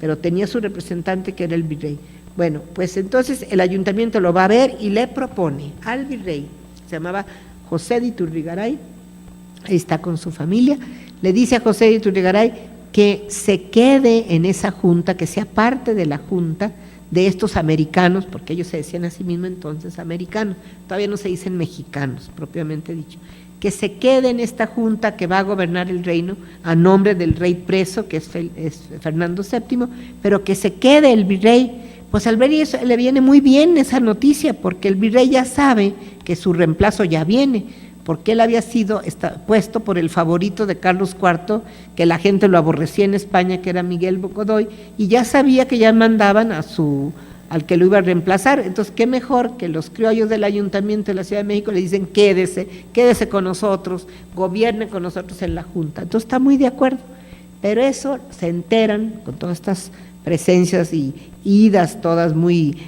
pero tenía su representante que era el virrey. Bueno, pues entonces el ayuntamiento lo va a ver y le propone al virrey, se llamaba José de Iturrigaray, ahí está con su familia, le dice a José de Iturrigaray que se quede en esa junta, que sea parte de la junta de estos americanos, porque ellos se decían a sí mismos entonces americanos, todavía no se dicen mexicanos, propiamente dicho, que se quede en esta junta que va a gobernar el reino a nombre del rey preso, que es Fernando VII, pero que se quede el virrey. Pues al virrey le viene muy bien esa noticia, porque el virrey ya sabe que su reemplazo ya viene, porque él había sido puesto por el favorito de Carlos IV, que la gente lo aborrecía en España, que era Miguel Godoy, y ya sabía que ya mandaban al que lo iba a reemplazar. Entonces, qué mejor que los criollos del Ayuntamiento de la Ciudad de México le dicen: quédese con nosotros, gobierne con nosotros en la Junta. Entonces está muy de acuerdo, pero eso se enteran con todas estas presencias y idas todas muy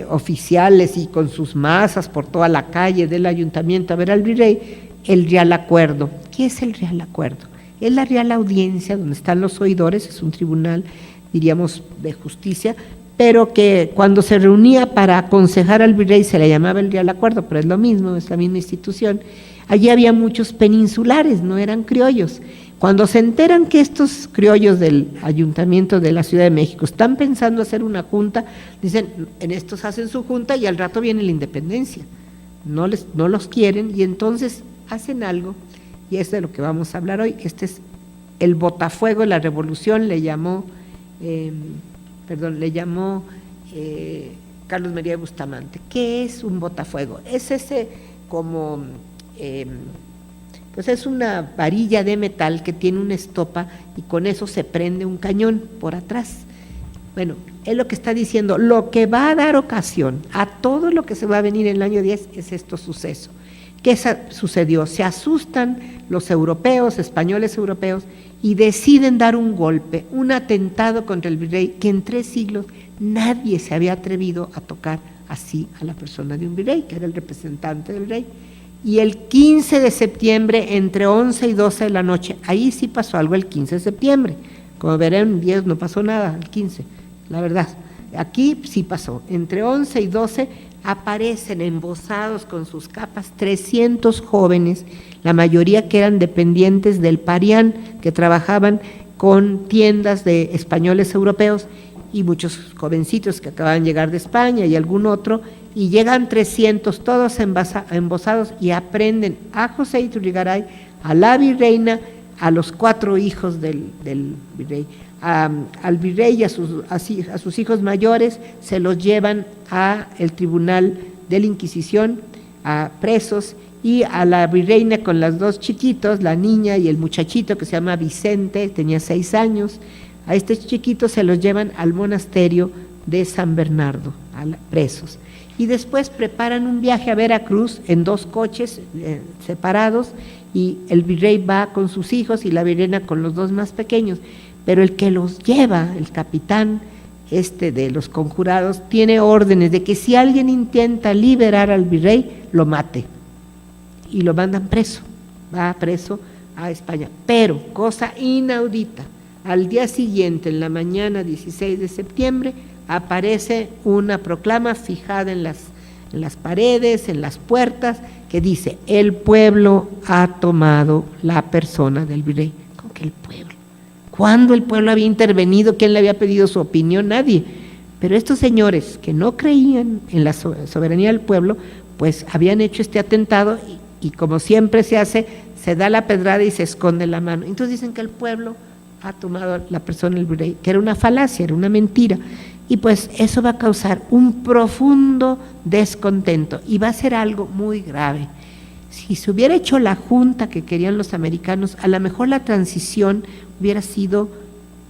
oficiales y con sus masas por toda la calle del ayuntamiento a ver al virrey, el Real Acuerdo. ¿Qué es el Real Acuerdo? Es la Real Audiencia donde están los oidores, es un tribunal, diríamos, de justicia, pero que cuando se reunía para aconsejar al virrey se le llamaba el Real Acuerdo, pero es lo mismo, es la misma institución. Allí había muchos peninsulares, no eran criollos. Cuando se enteran que estos criollos del Ayuntamiento de la Ciudad de México están pensando hacer una junta, dicen: en estos hacen su junta y al rato viene la independencia. No los quieren y entonces hacen algo, y es de lo que vamos a hablar hoy. Este es el botafuego de la revolución, le llamó Carlos María de Bustamante. ¿Qué es un botafuego? Es ese como... pues es una varilla de metal que tiene una estopa y con eso se prende un cañón por atrás. Bueno, es lo que está diciendo, lo que va a dar ocasión a todo lo que se va a venir en el año 10 es este suceso. ¿Qué sucedió? Se asustan los europeos, españoles europeos, y deciden dar un golpe, un atentado contra el virrey, que en 3 siglos nadie se había atrevido a tocar así a la persona de un virrey, que era el representante del rey. Y el 15 de septiembre, entre 11 y 12 de la noche, ahí sí pasó algo el 15 de septiembre. Como verán, 10 no pasó nada, el 15, la verdad. Aquí sí pasó. Entre 11 y 12 aparecen embosados con sus capas 300 jóvenes, la mayoría que eran dependientes del Parián, que trabajaban con tiendas de españoles europeos, y muchos jovencitos que acababan de llegar de España y algún otro, y llegan 300, todos embosados, y aprenden a José Iturrigaray, a la virreina, a los 4 hijos del virrey. Al virrey y a sus hijos mayores se los llevan al tribunal de la Inquisición, a presos, y a la virreina con los dos chiquitos, la niña y el muchachito que se llama Vicente, tenía 6 años, a estos chiquitos se los llevan al monasterio de San Bernardo, presos. Y después preparan un viaje a Veracruz en 2 coches separados, y el virrey va con sus hijos y la virreina con los 2 más pequeños, pero el que los lleva, el capitán de los conjurados, tiene órdenes de que si alguien intenta liberar al virrey, lo mate, y lo mandan preso, va preso a España. Pero, cosa inaudita, al día siguiente, en la mañana 16 de septiembre, aparece una proclama fijada en las paredes, en las puertas, que dice: el pueblo ha tomado la persona del virrey. ¿Cómo que el pueblo? ¿Cuándo el pueblo había intervenido? ¿Quién le había pedido su opinión? Nadie. Pero estos señores que no creían en la soberanía del pueblo, pues habían hecho este atentado y como siempre se hace, se da la pedrada y se esconde la mano. Entonces dicen que el pueblo ha tomado la persona del virrey, que era una falacia, era una mentira. Y pues eso va a causar un profundo descontento y va a ser algo muy grave. Si se hubiera hecho la junta que querían los americanos, a lo mejor la transición hubiera sido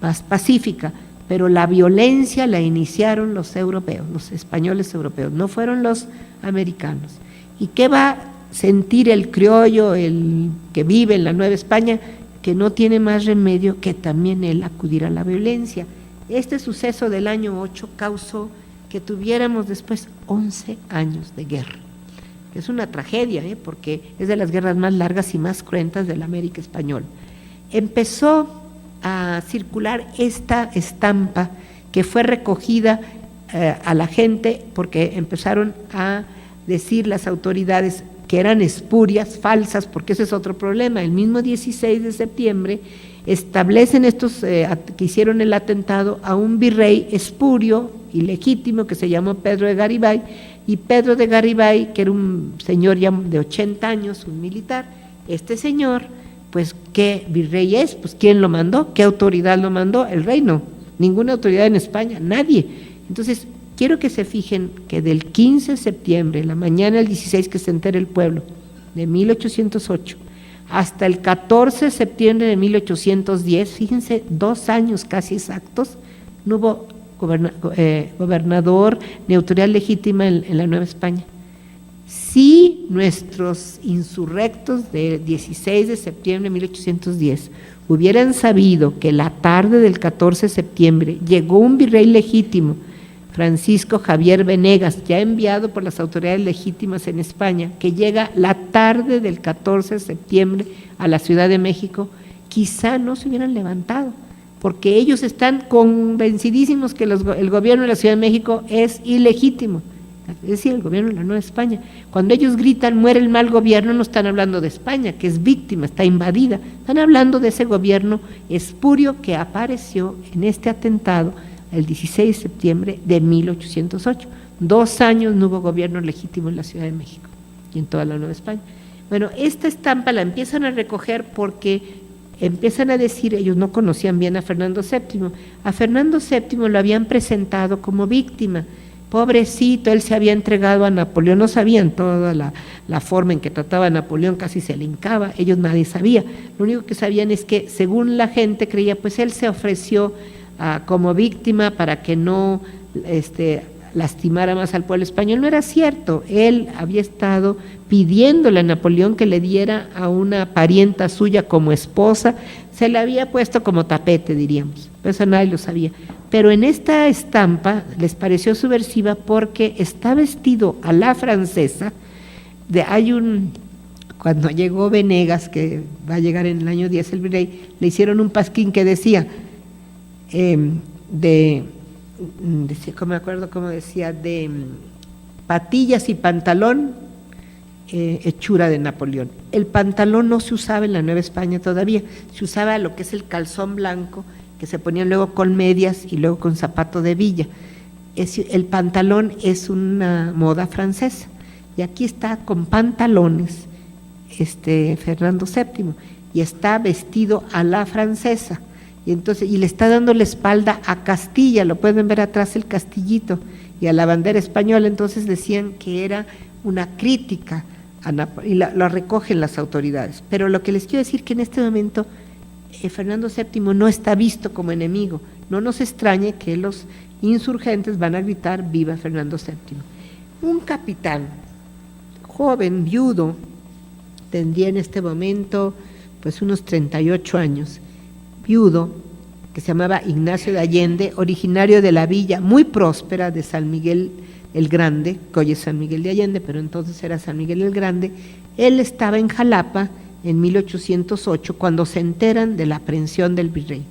más pacífica, pero la violencia la iniciaron los europeos, los españoles europeos, no fueron los americanos. ¿Y qué va a sentir el criollo, el que vive en la Nueva España, que no tiene más remedio que también él acudir a la violencia? Este suceso del año 8 causó que tuviéramos después 11 años de guerra. Es una tragedia, porque es de las guerras más largas y más cruentas de la América española. Empezó a circular esta estampa que fue recogida a la gente porque empezaron a decir las autoridades que eran espurias, falsas, porque ese es otro problema. El mismo 16 de septiembre establecen estos que hicieron el atentado a un virrey espurio, ilegítimo, que se llamó Pedro de Garibay, y Pedro de Garibay, que era un señor ya de 80 años, un militar, este señor, pues, ¿qué virrey es? Pues, ¿quién lo mandó? ¿Qué autoridad lo mandó? El rey no, ninguna autoridad en España, nadie. Entonces, quiero que se fijen que del 15 de septiembre, la mañana del 16 que se entera el pueblo, de 1808, hasta el 14 de septiembre de 1810, fíjense, 2 años casi exactos, no hubo gobernador ni autoridad legítima en la Nueva España. Si nuestros insurrectos del 16 de septiembre de 1810 hubieran sabido que la tarde del 14 de septiembre llegó un virrey legítimo, Francisco Javier Venegas, ya enviado por las autoridades legítimas en España, que llega la tarde del 14 de septiembre a la Ciudad de México, quizá no se hubieran levantado, porque ellos están convencidísimos que el gobierno de la Ciudad de México es ilegítimo, es decir, el gobierno de la Nueva España. Cuando ellos gritan muere el mal gobierno, no están hablando de España, que es víctima, está invadida, están hablando de ese gobierno espurio que apareció en este atentado el 16 de septiembre de 1808. 2 años no hubo gobierno legítimo en la Ciudad de México y en toda la Nueva España. Bueno, esta estampa la empiezan a recoger porque empiezan a decir, ellos no conocían bien a Fernando VII, a Fernando VII lo habían presentado como víctima, pobrecito, él se había entregado a Napoleón, no sabían toda la forma en que trataba a Napoleón, casi se le hincaba, ellos nadie sabía, lo único que sabían es que según la gente creía, pues él se ofreció como víctima para que no lastimara más al pueblo español. No era cierto, él había estado pidiéndole a Napoleón que le diera a una parienta suya como esposa, se le había puesto como tapete, diríamos, pero eso nadie lo sabía. Pero en esta estampa les pareció subversiva porque está vestido a la francesa, cuando llegó Venegas, que va a llegar en el año 10 el virrey, le hicieron un pasquín que decía, me acuerdo cómo decía, de patillas y pantalón, hechura de Napoleón. El pantalón no se usaba en la Nueva España todavía, se usaba lo que es el calzón blanco, que se ponían luego con medias y luego con zapato de villa. El pantalón es una moda francesa, y aquí está con pantalones Fernando VII, y está vestido a la francesa, y le está dando la espalda a Castilla, lo pueden ver atrás el castillito, y a la bandera española. Entonces decían que era una crítica y lo recogen las autoridades. Pero lo que les quiero decir que en este momento Fernando VII no está visto como enemigo. No nos extrañe que los insurgentes van a gritar viva Fernando VII. Un capitán joven, viudo, tendría en este momento pues unos 38 años, viudo, que se llamaba Ignacio de Allende, originario de la villa muy próspera de San Miguel el Grande, que hoy es San Miguel de Allende, pero entonces era San Miguel el Grande. Él estaba en Jalapa en 1808 cuando se enteran de la aprehensión del virrey.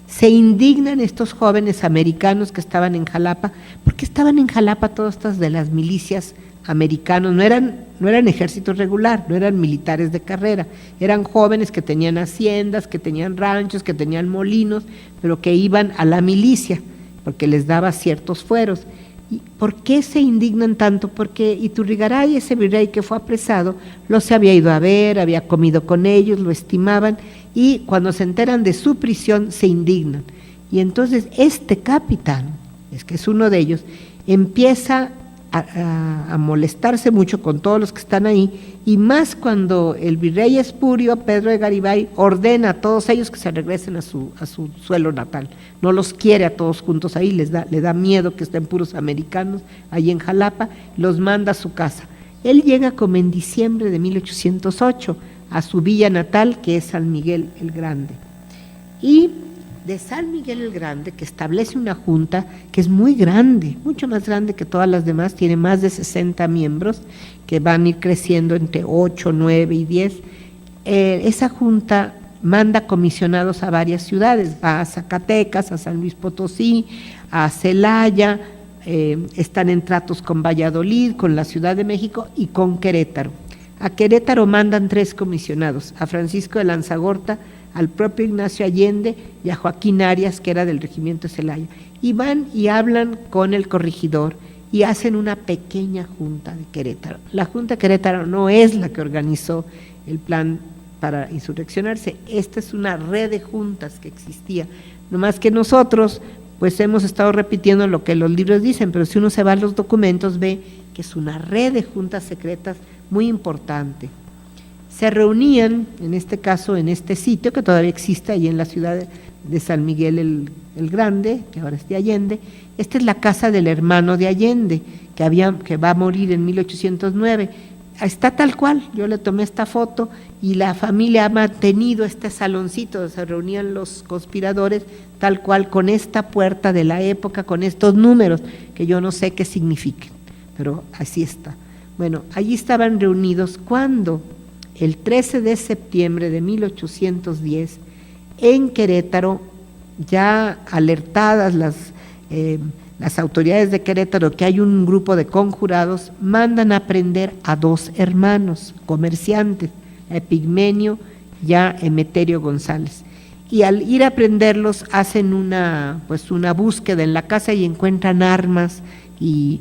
Se indignan estos jóvenes americanos que estaban en Jalapa, porque estaban en Jalapa todas estas de las milicias americanos, no eran ejército regular, no eran militares de carrera, eran jóvenes que tenían haciendas, que tenían ranchos, que tenían molinos, pero que iban a la milicia, porque les daba ciertos fueros. ¿Y por qué se indignan tanto? Porque Iturrigaray, ese virrey que fue apresado, los había ido a ver, había comido con ellos, lo estimaban, y cuando se enteran de su prisión se indignan. Y entonces este capitán, es que es uno de ellos, empieza a molestarse mucho con todos los que están ahí, y más cuando el virrey espurio, Pedro de Garibay, ordena a todos ellos que se regresen a su suelo natal. No los quiere a todos juntos ahí, le da miedo que estén puros americanos ahí en Jalapa, los manda a su casa. Él llega como en diciembre de 1808 a su villa natal, que es San Miguel el Grande. Y de San Miguel el Grande, que establece una junta que es muy grande, mucho más grande que todas las demás, tiene más de 60 miembros, que van a ir creciendo entre 8, 9 y 10. Esa junta manda comisionados a varias ciudades, a Zacatecas, a San Luis Potosí, a Celaya, están en tratos con Valladolid, con la Ciudad de México y con Querétaro. A Querétaro mandan 3 comisionados, a Francisco de Lanzagorta, al propio Ignacio Allende y a Joaquín Arias, que era del regimiento de Celaya, y van y hablan con el corregidor y hacen una pequeña junta de Querétaro. La Junta de Querétaro no es la que organizó el plan para insurreccionarse, esta es una red de juntas que existía, nomás que nosotros pues hemos estado repitiendo lo que los libros dicen, pero si uno se va a los documentos ve que es una red de juntas secretas muy importante. Se reunían, en este caso, en este sitio que todavía existe ahí en la ciudad de San Miguel el Grande, que ahora es de Allende. Esta es la casa del hermano de Allende, que va a morir en 1809. Está tal cual, yo le tomé esta foto y la familia ha mantenido este saloncito donde se reunían los conspiradores, tal cual, con esta puerta de la época, con estos números, que yo no sé qué signifiquen, pero así está. Bueno, allí estaban reunidos cuando el 13 de septiembre de 1810, en Querétaro, ya alertadas las autoridades de Querétaro que hay un grupo de conjurados, mandan a prender a 2 hermanos comerciantes, a Epigmenio y a Emeterio González. Y al ir a prenderlos hacen una búsqueda en la casa y encuentran armas y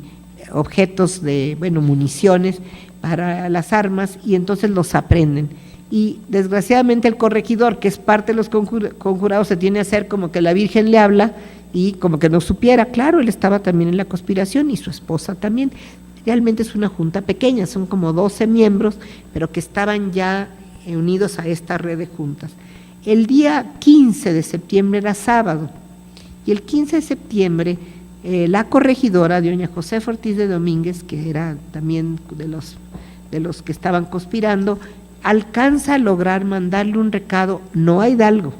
objetos de, municiones para las armas, y entonces los aprenden. Y desgraciadamente el corregidor, que es parte de los conjurados, se tiene que hacer como que la Virgen le habla y como que no supiera. Claro, él estaba también en la conspiración y su esposa también. Realmente es una junta pequeña, son como 12 miembros, pero que estaban ya unidos a esta red de juntas. El día 15 de septiembre era sábado, y el 15 de septiembre la corregidora, doña Josefa Ortiz de Domínguez, que era también de los que estaban conspirando, alcanza a lograr mandarle un recado, no a Hidalgo,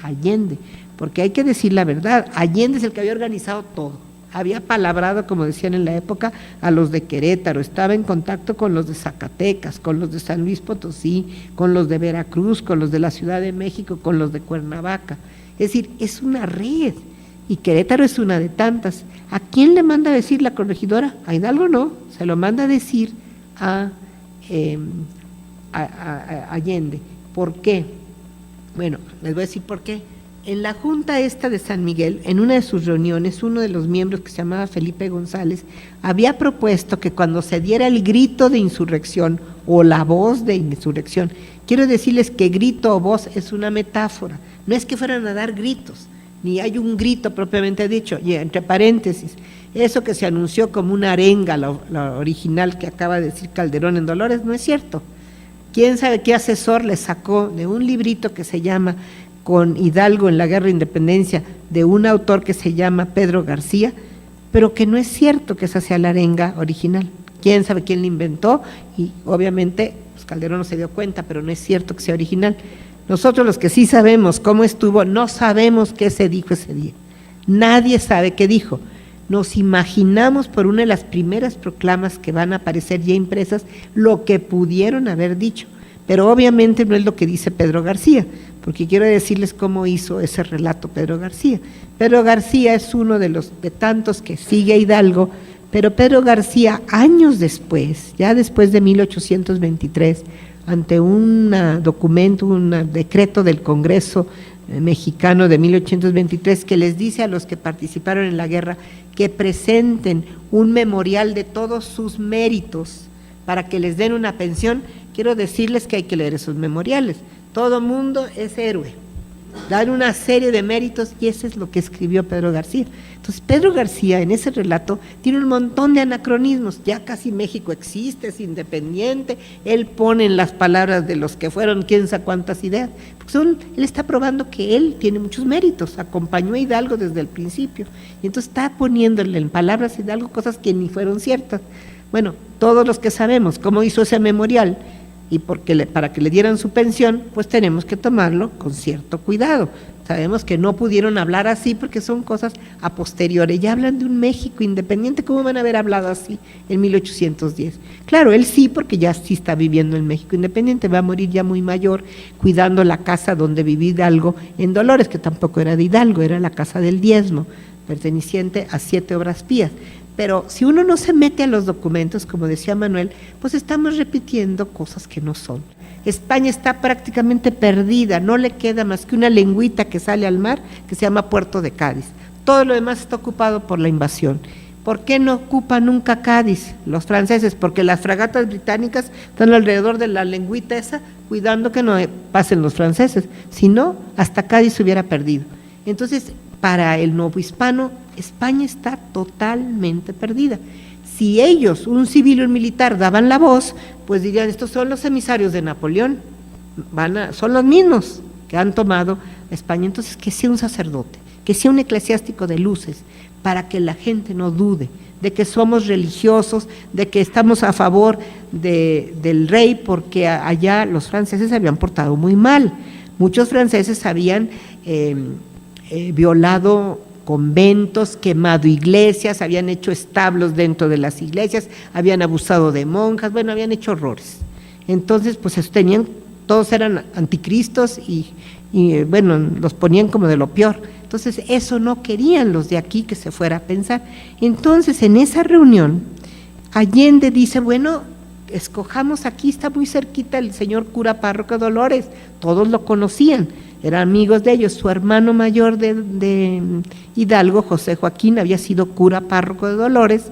a Allende, porque hay que decir la verdad, Allende es el que había organizado todo, había palabrado, como decían en la época, a los de Querétaro, estaba en contacto con los de Zacatecas, con los de San Luis Potosí, con los de Veracruz, con los de la Ciudad de México, con los de Cuernavaca. Es decir, es una red, y Querétaro es una de tantas. ¿A quién le manda a decir la corregidora? A Hidalgo no, se lo manda a decir a Allende. ¿Por qué? Bueno, les voy a decir por qué. En la junta esta de San Miguel, en una de sus reuniones, uno de los miembros, que se llamaba Felipe González, había propuesto que cuando se diera el grito de insurrección o la voz de insurrección, quiero decirles que grito o voz es una metáfora, no es que fueran a dar gritos, ni hay un grito propiamente dicho, y entre paréntesis, Eso que se anunció como una arenga, la original que acaba de decir Calderón en Dolores, no es cierto. ¿Quién sabe qué asesor le sacó de un librito que se llama Con Hidalgo en la Guerra de Independencia, de un autor que se llama Pedro García, pero que no es cierto que esa sea la arenga original? ¿Quién sabe quién la inventó? Y obviamente pues Calderón no se dio cuenta, pero no es cierto que sea original. Nosotros los que sí sabemos cómo estuvo, no sabemos qué se dijo ese día. Nadie sabe qué dijo. Nos imaginamos por una de las primeras proclamas que van a aparecer ya impresas lo que pudieron haber dicho, pero obviamente no es lo que dice Pedro García, porque quiero decirles cómo hizo ese relato Pedro García. Pedro García es uno de tantos que sigue a Hidalgo, pero Pedro García años después, ya después de 1823, ante un documento, un decreto del Congreso mexicano de 1823 que les dice a los que participaron en la guerra que presenten un memorial de todos sus méritos para que les den una pensión. Quiero decirles que hay que leer esos memoriales. Todo mundo es héroe, dan una serie de méritos y eso es lo que escribió Pedro García. Entonces Pedro García en ese relato tiene un montón de anacronismos, ya casi México existe, es independiente, él pone en las palabras de los que fueron quién sabe cuántas ideas, porque él está probando que él tiene muchos méritos, acompañó a Hidalgo desde el principio, y entonces está poniéndole en palabras a Hidalgo cosas que ni fueron ciertas. Bueno, todos los que sabemos cómo hizo ese memorial, y para que le dieran su pensión, pues tenemos que tomarlo con cierto cuidado. Sabemos que no pudieron hablar así porque son cosas a posteriori. Ya hablan de un México independiente, ¿cómo van a haber hablado así en 1810? Claro, él sí, porque ya sí está viviendo en México independiente, va a morir ya muy mayor, cuidando la casa donde vivía Hidalgo en Dolores, que tampoco era de Hidalgo, era la casa del Diezmo, perteneciente a 7 Obras Pías. Pero si uno no se mete a los documentos, como decía Manuel, pues estamos repitiendo cosas que no son. España está prácticamente perdida, no le queda más que una lengüita que sale al mar, que se llama Puerto de Cádiz. Todo lo demás está ocupado por la invasión. ¿Por qué no ocupa nunca Cádiz los franceses? Porque las fragatas británicas están alrededor de la lengüita esa, cuidando que no pasen los franceses. Si no, hasta Cádiz se hubiera perdido. Entonces, para el nuevo hispano, España está totalmente perdida. Si ellos, un civil y un militar, daban la voz, pues dirían, estos son los emisarios de Napoleón, son los mismos que han tomado España. Entonces, que sea un sacerdote, que sea un eclesiástico de luces, para que la gente no dude de que somos religiosos, de que estamos a favor del rey, porque allá los franceses se habían portado muy mal. Muchos franceses habían violado conventos, quemado iglesias, habían hecho establos dentro de las iglesias, habían abusado de monjas, bueno, habían hecho horrores. Entonces, pues todos eran anticristos y bueno, los ponían como de lo peor. Entonces, eso no querían los de aquí que se fuera a pensar. Entonces, en esa reunión, Allende dice, bueno, escojamos aquí, está muy cerquita el señor cura párroco Dolores, todos lo conocían, eran amigos de ellos. Su hermano mayor de Hidalgo, José Joaquín, había sido cura párroco de Dolores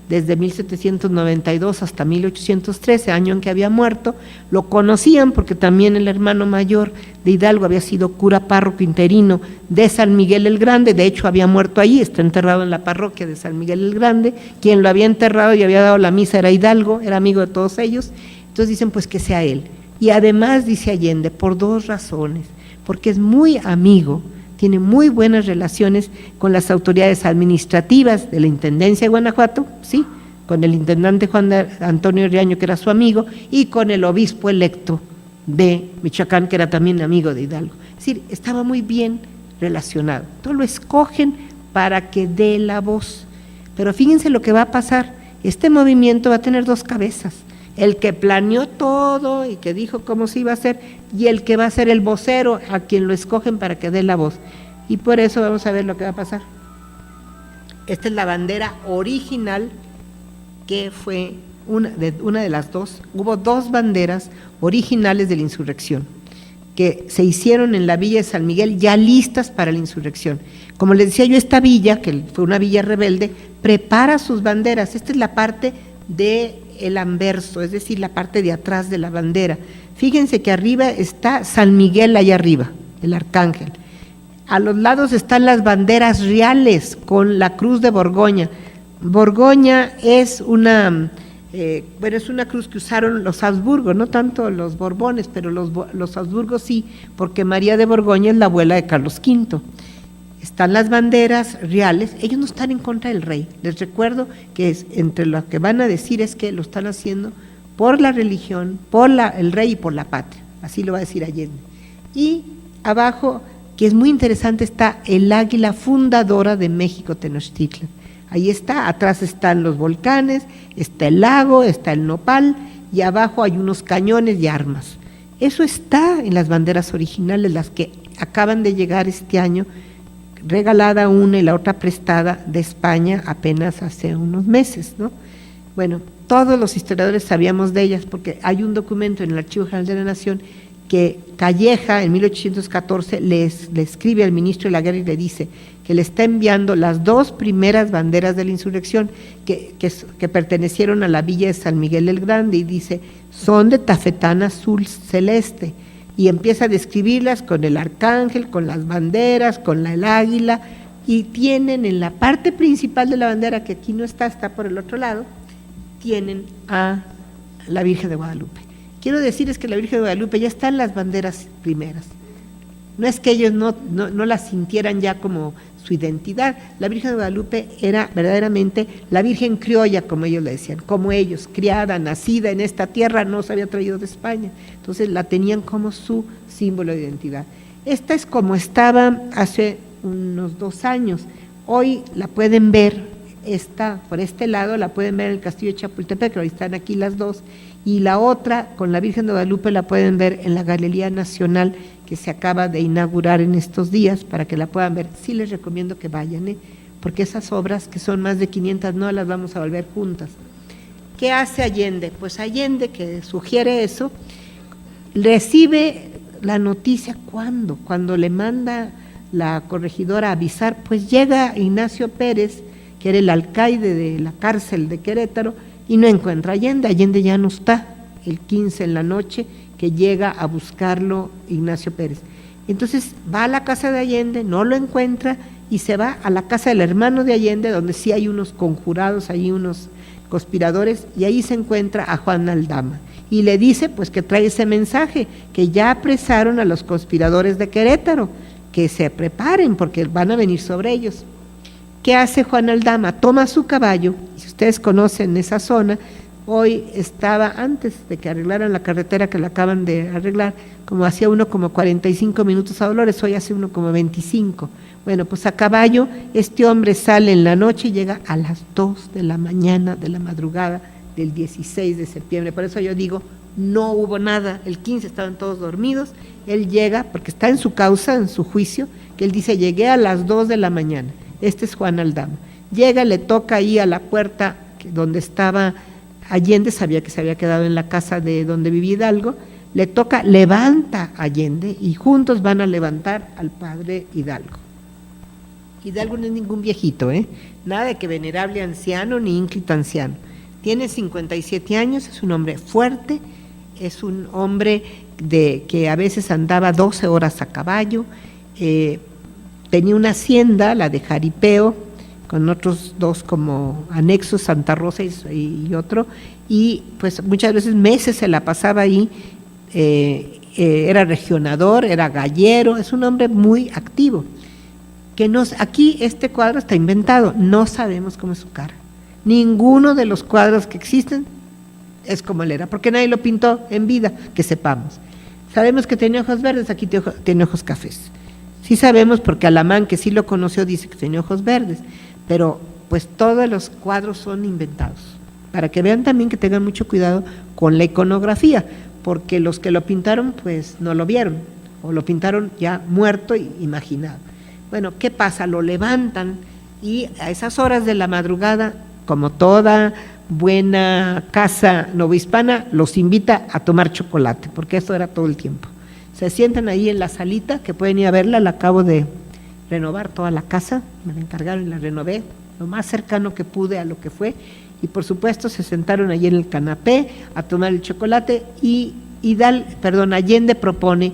desde 1792 hasta 1813, año en que había muerto. Lo conocían porque también el hermano mayor de Hidalgo había sido cura párroco interino de San Miguel el Grande, de hecho había muerto ahí, está enterrado en la parroquia de San Miguel el Grande. Quien lo había enterrado y había dado la misa era Hidalgo, era amigo de todos ellos. Entonces dicen, pues que sea él. Y además, dice Allende, por 2 razones, porque es muy amigo, tiene muy buenas relaciones con las autoridades administrativas de la Intendencia de Guanajuato, sí, con el intendante Juan Antonio Riaño, que era su amigo, y con el obispo electo de Michoacán, que era también amigo de Hidalgo. Es decir, estaba muy bien relacionado. Entonces lo escogen para que dé la voz. Pero fíjense lo que va a pasar. Este movimiento va a tener 2 cabezas. El que planeó todo y que dijo cómo se iba a hacer, y el que va a ser el vocero, a quien lo escogen para que dé la voz. Y por eso vamos a ver lo que va a pasar. Esta es la bandera original, que fue una de las 2. Hubo 2 banderas originales de la insurrección, que se hicieron en la villa de San Miguel, ya listas para la insurrección. Como les decía yo, esta villa, que fue una villa rebelde, prepara sus banderas. Esta es la parte del anverso, es decir, la parte de atrás de la bandera. Fíjense que arriba está San Miguel, allá arriba, el arcángel. A los lados están las banderas reales con la cruz de Borgoña. Borgoña es una, es una cruz que usaron los Habsburgo, no tanto los Borbones, pero los Habsburgo sí, porque María de Borgoña es la abuela de Carlos V. Están las banderas reales, ellos no están en contra del rey. Les recuerdo que entre lo que van a decir es que lo están haciendo por la religión, por el rey y por la patria, así lo va a decir Allende. Y abajo, que es muy interesante, está el águila fundadora de México, Tenochtitlan. Ahí está, atrás están los volcanes, está el lago, está el nopal, y abajo hay unos cañones y armas. Eso está en las banderas originales, las que acaban de llegar este año, regalada una y la otra prestada de España apenas hace unos meses, ¿no? Bueno, todos los historiadores sabíamos de ellas porque hay un documento en el Archivo General de la Nación que Calleja en 1814 le escribe al ministro de la Guerra y le dice que le está enviando las 2 primeras banderas de la insurrección que pertenecieron a la villa de San Miguel el Grande, y dice, son de tafetán azul celeste, y empieza a describirlas con el arcángel, con las banderas, con el águila, y tienen en la parte principal de la bandera, que aquí no está, está por el otro lado, tienen a la Virgen de Guadalupe. Quiero decirles que la Virgen de Guadalupe ya está en las banderas primeras. No es que ellos no la sintieran ya como su identidad. La Virgen de Guadalupe era verdaderamente la Virgen criolla, como ellos le decían, como ellos, criada, nacida en esta tierra, no se había traído de España. Entonces la tenían como su símbolo de identidad. Esta es como estaba hace unos 2 años. Hoy la pueden ver, por este lado la pueden ver en el Castillo de Chapultepec, ahí están aquí las 2, y la otra con la Virgen de Guadalupe la pueden ver en la Galería Nacional, que se acaba de inaugurar en estos días, para que la puedan ver. Sí les recomiendo que vayan, porque esas obras, que son más de 500, no las vamos a volver juntas. ¿Qué hace Allende? Pues Allende, que sugiere eso, recibe la noticia, ¿cuándo? Cuando le manda la corregidora a avisar, pues llega Ignacio Pérez, que era el alcaide de la cárcel de Querétaro, y no encuentra a Allende. Allende ya no está, el 15 en la noche, que llega a buscarlo Ignacio Pérez. Entonces va a la casa de Allende, no lo encuentra, y se va a la casa del hermano de Allende, donde sí hay unos conjurados, hay unos conspiradores, y ahí se encuentra a Juan Aldama. Y le dice pues que trae ese mensaje, que ya apresaron a los conspiradores de Querétaro, que se preparen porque van a venir sobre ellos. ¿Qué hace Juan Aldama? Toma su caballo, y si ustedes conocen esa zona, hoy estaba, antes de que arreglaran la carretera que la acaban de arreglar, como hacía uno como 45 minutos a Dolores, hoy hace uno como 25. Bueno, pues a caballo, este hombre sale en la noche y llega a las 2 de la mañana, de la madrugada del 16 de septiembre. Por eso yo digo, no hubo nada, el 15 estaban todos dormidos, él llega, porque está en su causa, en su juicio, que él dice, llegué a las 2 de la mañana. Este es Juan Aldama. Llega, le toca ahí a la puerta donde estaba Allende, sabía que se había quedado en la casa de donde vivía Hidalgo, le toca, levanta a Allende y juntos van a levantar al padre Hidalgo. Hidalgo no es ningún viejito, nada de que venerable anciano ni ínclito anciano. Tiene 57 años, es un hombre fuerte, es un hombre que a veces andaba 12 horas a caballo, tenía una hacienda, la de Jaripeo, con otros 2 como anexos, Santa Rosa y otro, y pues muchas veces meses se la pasaba ahí, era regionador, era gallero, es un hombre muy activo. Aquí este cuadro está inventado, no sabemos cómo es su cara. Ninguno de los cuadros que existen es como él era, porque nadie lo pintó en vida, que sepamos. Sabemos que tenía ojos verdes, aquí tiene ojos cafés. Sí sabemos porque Alamán, que sí lo conoció, dice que tenía ojos verdes, pero pues todos los cuadros son inventados, para que vean también que tengan mucho cuidado con la iconografía, porque los que lo pintaron pues no lo vieron, o lo pintaron ya muerto e imaginado. Bueno, ¿qué pasa? Lo levantan y a esas horas de la madrugada, como toda buena casa novohispana, los invita a tomar chocolate, porque eso era todo el tiempo. Se sientan ahí en la salita, que pueden ir a verla, la acabo de renovar toda la casa, me la encargaron y la renové, lo más cercano que pude a lo que fue, y por supuesto se sentaron allí en el canapé a tomar el chocolate, y Allende propone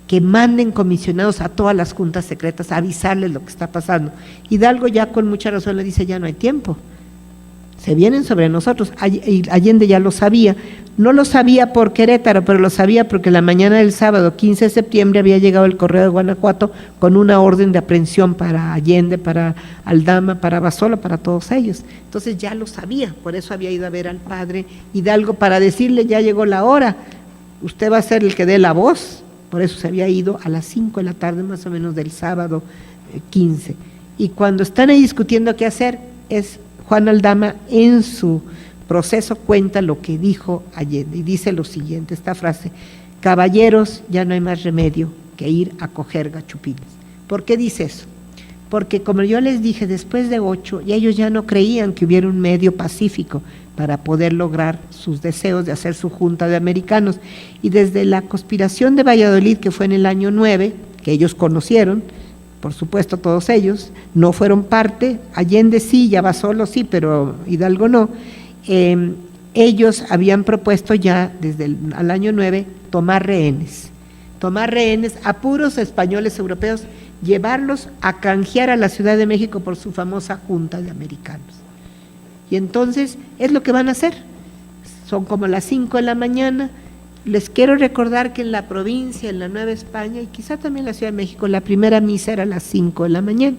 que manden comisionados a todas las juntas secretas a avisarles lo que está pasando. Hidalgo ya con mucha razón le dice, ya no hay tiempo, se vienen sobre nosotros. Allende ya lo sabía, no lo sabía por Querétaro, pero lo sabía porque la mañana del sábado 15 de septiembre había llegado el correo de Guanajuato con una orden de aprehensión para Allende, para Aldama, para Basola, para todos ellos. Entonces ya lo sabía, por eso había ido a ver al padre Hidalgo para decirle: ya llegó la hora, usted va a ser el que dé la voz. Por eso se había ido a las 5 de la tarde más o menos del sábado 15. Y cuando están ahí discutiendo qué hacer, es Juan Aldama en su proceso cuenta lo que dijo Allende y dice lo siguiente, esta frase: caballeros, ya no hay más remedio que ir a coger gachupines. ¿Por qué dice eso? Porque como yo les dije, después de 8, y ellos ya no creían que hubiera un medio pacífico para poder lograr sus deseos de hacer su junta de americanos. Y desde la conspiración de Valladolid, que fue en el año 9, que ellos conocieron, por supuesto todos ellos, no fueron parte, Allende sí, ya Basolo sí, pero Hidalgo no, ellos habían propuesto ya desde el año 9 tomar rehenes a puros españoles europeos, llevarlos a canjear a la Ciudad de México por su famosa Junta de Americanos. Y entonces es lo que van a hacer. Son como las 5 de la mañana. Les quiero recordar que en la provincia, en la Nueva España y quizá también en la Ciudad de México, la primera misa era a las 5 de la mañana.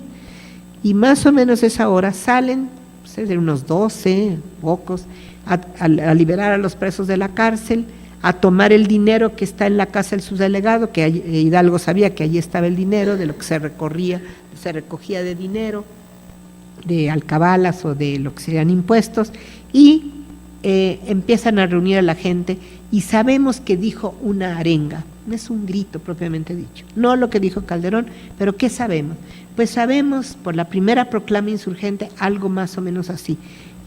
Y más o menos a esa hora salen, de unos 12, pocos, a liberar a los presos de la cárcel, a tomar el dinero que está en la casa del subdelegado, que Hidalgo sabía que allí estaba el dinero, de lo que se recogía de dinero, de alcabalas o de lo que serían impuestos, y empiezan a reunir a la gente, y sabemos que dijo una arenga, no es un grito propiamente dicho, no lo que dijo Calderón, pero ¿qué sabemos? Pues sabemos por la primera proclama insurgente algo más o menos así.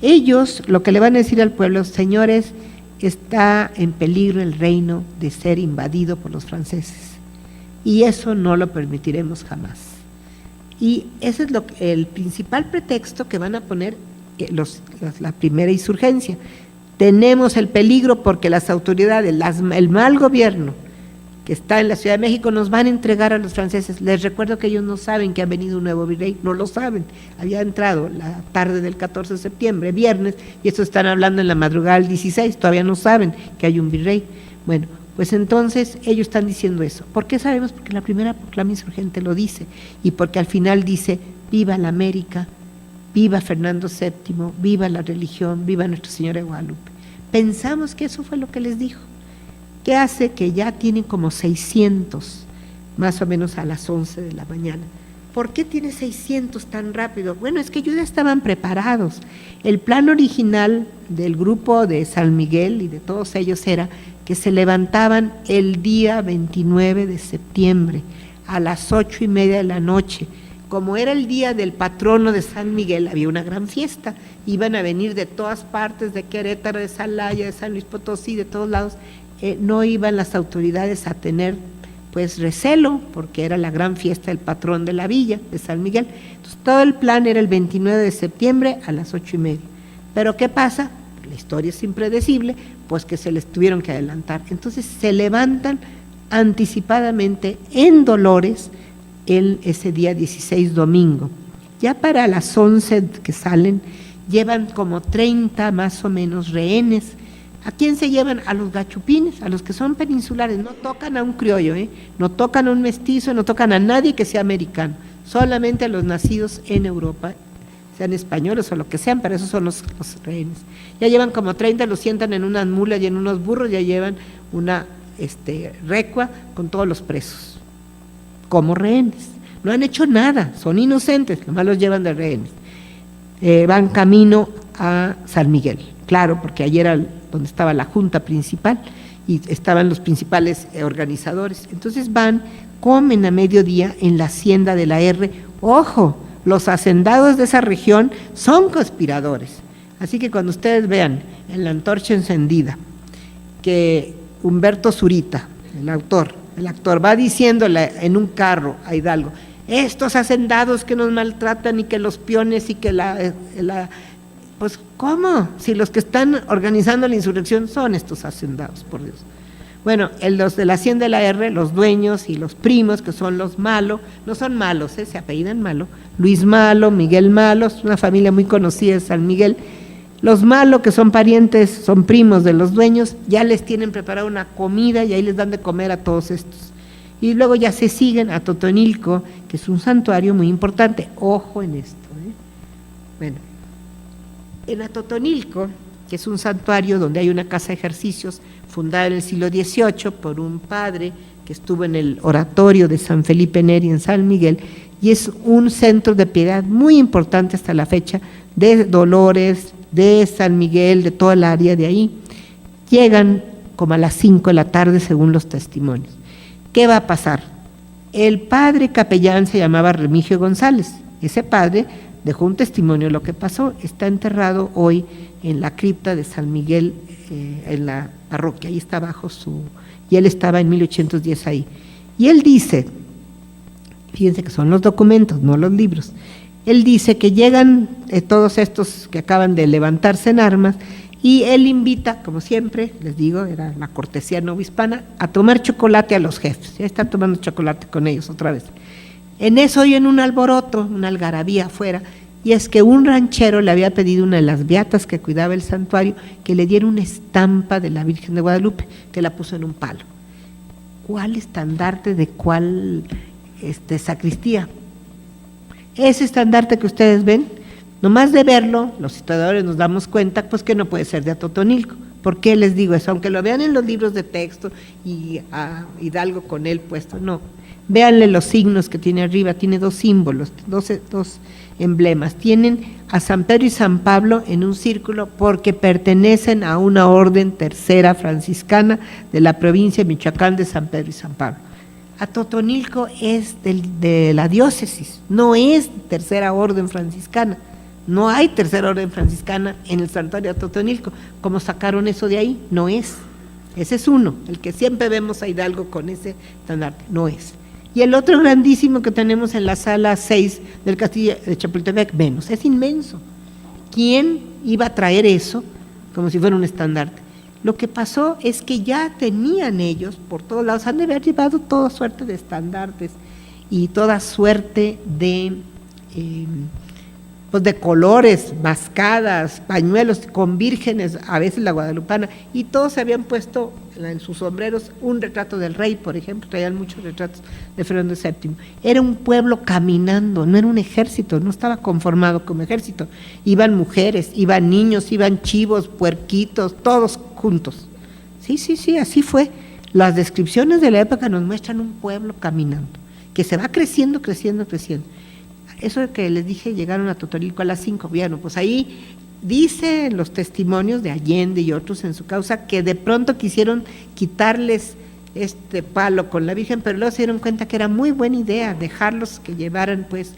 Ellos lo que le van a decir al pueblo: señores, está en peligro el reino de ser invadido por los franceses, y eso no lo permitiremos jamás. Y ese es el principal pretexto que van a poner la primera insurgencia. Tenemos el peligro porque las autoridades, el mal gobierno que está en la Ciudad de México nos van a entregar a los franceses. Les recuerdo que ellos no saben que ha venido un nuevo virrey, no lo saben. Había entrado la tarde del 14 de septiembre, viernes, y eso están hablando en la madrugada del 16, todavía no saben que hay un virrey. Bueno, pues entonces ellos están diciendo eso. ¿Por qué sabemos? Porque la primera proclama insurgente lo dice, y porque al final dice: viva la América, viva Fernando VII, viva la religión, viva Nuestra Señora de Guadalupe. Pensamos que eso fue lo que les dijo. ¿Qué hace? Que ya tienen como 600, más o menos a las 11 de la mañana. ¿Por qué tiene 600 tan rápido? Bueno, es que ellos ya estaban preparados. El plan original del grupo de San Miguel y de todos ellos era que se levantaban el día 29 de septiembre a las 8:30 de la noche. Como era el día del patrono de San Miguel, había una gran fiesta. Iban a venir de todas partes, de Querétaro, de Celaya, de San Luis Potosí, de todos lados. No iban las autoridades a tener pues recelo, porque era la gran fiesta del patrón de la villa, de San Miguel. Entonces todo el plan era el 29 de septiembre a las 8:30. Pero ¿qué pasa? La historia es impredecible, pues que se les tuvieron que adelantar. Entonces se levantan anticipadamente en Dolores ese día 16, domingo. Ya para las 11 que salen, llevan como 30 más o menos rehenes. ¿A quién se llevan? A los gachupines, a los que son peninsulares. No tocan a un criollo, no tocan a un mestizo, no tocan a nadie que sea americano, solamente a los nacidos en Europa, sean españoles o lo que sean, pero esos son los rehenes. Ya llevan como 30, los sientan en unas mulas y en unos burros, ya llevan una recua con todos los presos, como rehenes. No han hecho nada, son inocentes, nomás los llevan de rehenes. Van camino a San Miguel, claro, porque ayer era donde estaba la junta principal y estaban los principales organizadores. Entonces van, comen a mediodía en la hacienda de la R. Ojo, los hacendados de esa región son conspiradores. Así que cuando ustedes vean en la antorcha encendida que Humberto Zurita, el actor va diciéndole en un carro a Hidalgo: estos hacendados que nos maltratan y que los peones y que pues ¿cómo? Si los que están organizando la insurrección son estos hacendados, por Dios. Bueno, los de la hacienda de la R, los dueños y los primos, que son los Malo, no son malos, se apellidan Malo, Luis Malo, Miguel Malo, es una familia muy conocida de San Miguel, Los malos, que son parientes, son primos de los dueños, ya les tienen preparada una comida y ahí les dan de comer a todos estos. Y luego ya se siguen a Totonilco, que es un santuario muy importante. Ojo en esto. Bueno, en Atotonilco, que es un santuario donde hay una casa de ejercicios fundada en el siglo XVIII por un padre que estuvo en el oratorio de San Felipe Neri en San Miguel, y es un centro de piedad muy importante hasta la fecha, de Dolores, de San Miguel, de toda el área de ahí. Llegan como a las 5 de la tarde según los testimonios. ¿Qué va a pasar? El padre capellán se llamaba Remigio González. Ese padre dejó un testimonio de lo que pasó. Está enterrado hoy en la cripta de San Miguel, en la parroquia. Ahí está abajo y él estaba en 1810 ahí. Y él dice, fíjense que son los documentos, no los libros. Él dice que llegan todos estos que acaban de levantarse en armas y él invita, como siempre, les digo, era la cortesía novohispana, a tomar chocolate a los jefes. Ya están tomando chocolate con ellos otra vez. En eso oyen un alboroto, una algarabía afuera, y es que un ranchero le había pedido a una de las beatas que cuidaba el santuario que le diera una estampa de la Virgen de Guadalupe, que la puso en un palo. ¿Cuál estandarte de cuál sacristía? Ese estandarte que ustedes ven, nomás de verlo, los historiadores nos damos cuenta, pues que no puede ser de Atotonilco. ¿Por qué les digo eso? Aunque lo vean en los libros de texto y a Hidalgo con él puesto, no. Véanle los signos que tiene arriba, tiene dos símbolos, dos emblemas. Tienen a San Pedro y San Pablo en un círculo porque pertenecen a una orden tercera franciscana de la provincia de Michoacán de San Pedro y San Pablo. Atotonilco es de la diócesis, no es tercera orden franciscana. No hay tercera orden franciscana en el santuario de Atotonilco. ¿Cómo sacaron eso de ahí? No es. Ese es uno, el que siempre vemos a Hidalgo con ese estandarte, no es. Y el otro grandísimo que tenemos en la sala 6 del castillo de Chapultepec, menos, es inmenso. ¿Quién iba a traer eso como si fuera un estandarte? Lo que pasó es que ya tenían ellos, por todos lados, han de haber llevado toda suerte de estandartes y toda suerte de pues de colores, mascadas, pañuelos con vírgenes, a veces la guadalupana, y todos se habían puesto en sus sombreros un retrato del rey, por ejemplo, traían muchos retratos de Fernando VII. Era un pueblo caminando, no era un ejército, no estaba conformado como ejército. Iban mujeres, iban niños, iban chivos, puerquitos, todos juntos. Sí, así fue. Las descripciones de la época nos muestran un pueblo caminando, que se va creciendo. Eso que les dije, llegaron a Totonilco a las 5, bueno, pues ahí dicen los testimonios de Allende y otros en su causa que de pronto quisieron quitarles este palo con la Virgen, pero luego se dieron cuenta que era muy buena idea dejarlos que llevaran, pues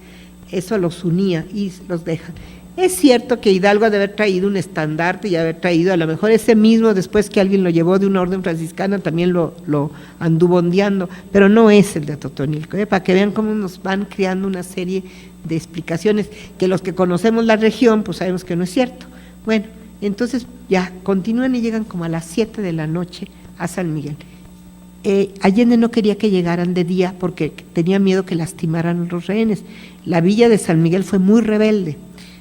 eso los unía y los dejan. Es cierto que Hidalgo ha de haber traído un estandarte y haber traído a lo mejor ese mismo después que alguien lo llevó de una orden franciscana, también lo anduvo ondeando, pero no es el de Atotonilco, para que vean cómo nos van creando una serie de explicaciones que los que conocemos la región pues sabemos que no es cierto. Bueno, entonces ya continúan y llegan como a las 7 de la noche a San Miguel. Allende no quería que llegaran de día porque tenía miedo que lastimaran a los rehenes. La villa de San Miguel fue muy rebelde.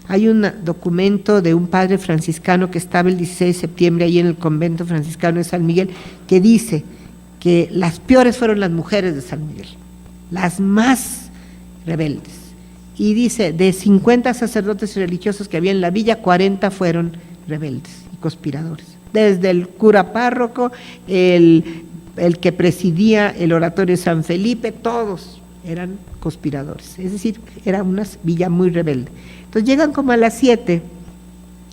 Hay un documento de un padre franciscano que estaba el 16 de septiembre ahí en el convento franciscano de San Miguel, que dice que las peores fueron las mujeres de San Miguel, las más rebeldes. Y dice, de 50 sacerdotes y religiosos que había en la villa, 40 fueron rebeldes y conspiradores. Desde el cura párroco, el que presidía el oratorio de San Felipe, todos eran conspiradores. Es decir, era una villa muy rebelde. Entonces llegan como a las 7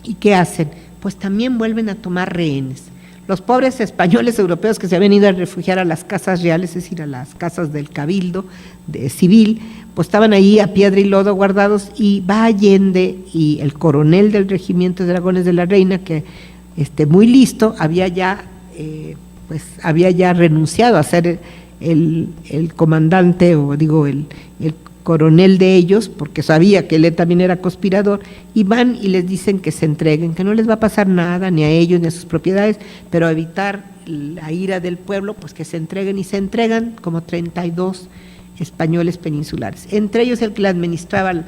y ¿qué hacen? Pues también vuelven a tomar rehenes. Los pobres españoles europeos que se habían ido a refugiar a las casas reales, es decir, a las casas del cabildo civil, pues estaban ahí a piedra y lodo guardados y va Allende y el coronel del regimiento de dragones de la Reina, que muy listo, había ya renunciado a ser el comandante o digo el coronel de ellos, porque sabía que él también era conspirador, y van y les dicen que se entreguen, que no les va a pasar nada, ni a ellos, ni a sus propiedades, pero a evitar la ira del pueblo, pues que se entreguen, y se entregan como 32 españoles peninsulares, entre ellos el que le administraba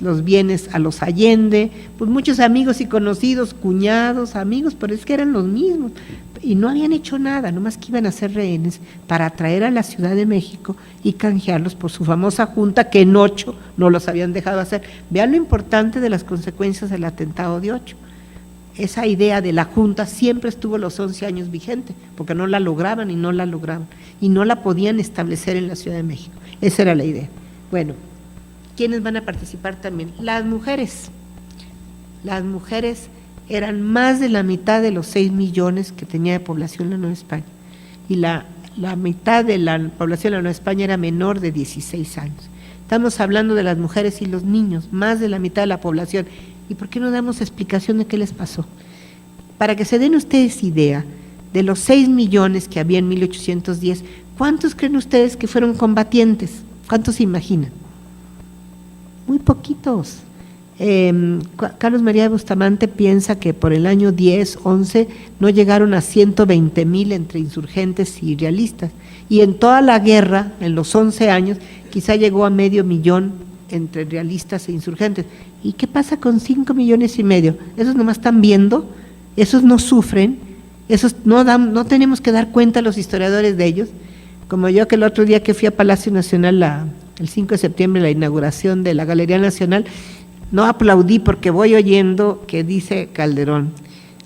los bienes a los Allende, pues muchos amigos y conocidos, cuñados, amigos, pero es que eran los mismos, y no habían hecho nada, nomás que iban a ser rehenes para traer a la Ciudad de México y canjearlos por su famosa junta, que en 8 no los habían dejado hacer. Vean lo importante de las consecuencias del atentado de 8. Esa idea de la junta siempre estuvo los 11 años vigente, porque no la lograban y no la lograban, y no la podían establecer en la Ciudad de México. Esa era la idea. Bueno, ¿quiénes van a participar también? Las mujeres. Las mujeres eran más de la mitad de los 6 millones que tenía de población la Nueva España, y la mitad de la población de la Nueva España era menor de 16 años. Estamos hablando de las mujeres y los niños, más de la mitad de la población. ¿Y por qué no damos explicación de qué les pasó? Para que se den ustedes idea, de los 6 millones que había en 1810, ¿cuántos creen ustedes que fueron combatientes? ¿Cuántos se imaginan? Muy poquitos. Carlos María de Bustamante piensa que por el año 10, 11 no llegaron a 120,000 entre insurgentes y realistas, y en toda la guerra, en los 11 años, quizá llegó a 500,000 entre realistas e insurgentes. ¿Y qué pasa con 5,5 millones? Esos nomás están viendo, esos no sufren, esos no tenemos que dar cuenta a los historiadores de ellos, como yo, que el otro día que fui a Palacio Nacional el 5 de septiembre, la inauguración de la Galería Nacional, no aplaudí porque voy oyendo que dice Calderón: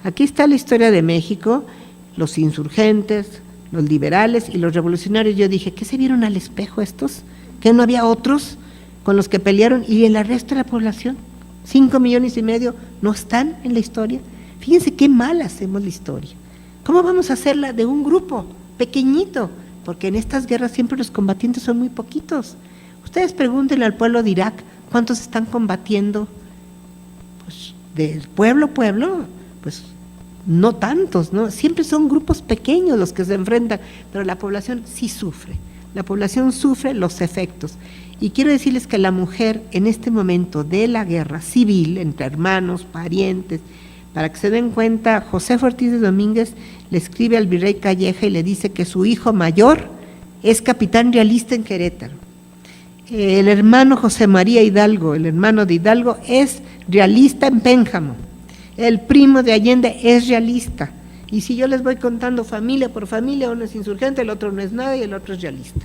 aquí está la historia de México, los insurgentes, los liberales y los revolucionarios. Yo dije, ¿qué se vieron al espejo estos? ¿Que no había otros con los que pelearon? Y el resto de la población, 5,5 millones no están en la historia. Fíjense qué mal hacemos la historia. ¿Cómo vamos a hacerla de un grupo pequeñito? Porque en estas guerras siempre los combatientes son muy poquitos. Ustedes pregúntenle al pueblo de Irak cuántos están combatiendo. Pues del pueblo a pueblo, pues no tantos, ¿no? Siempre son grupos pequeños los que se enfrentan, pero la población sí sufre. La población sufre los efectos. Y quiero decirles que la mujer en este momento de la guerra civil, entre hermanos, parientes, para que se den cuenta, José Ortiz de Domínguez le escribe al virrey Calleja y le dice que su hijo mayor es capitán realista en Querétaro. El hermano José María Hidalgo, el hermano de Hidalgo, es realista en Pénjamo. El primo de Allende es realista. Y si yo les voy contando familia por familia, uno es insurgente, el otro no es nada y el otro es realista.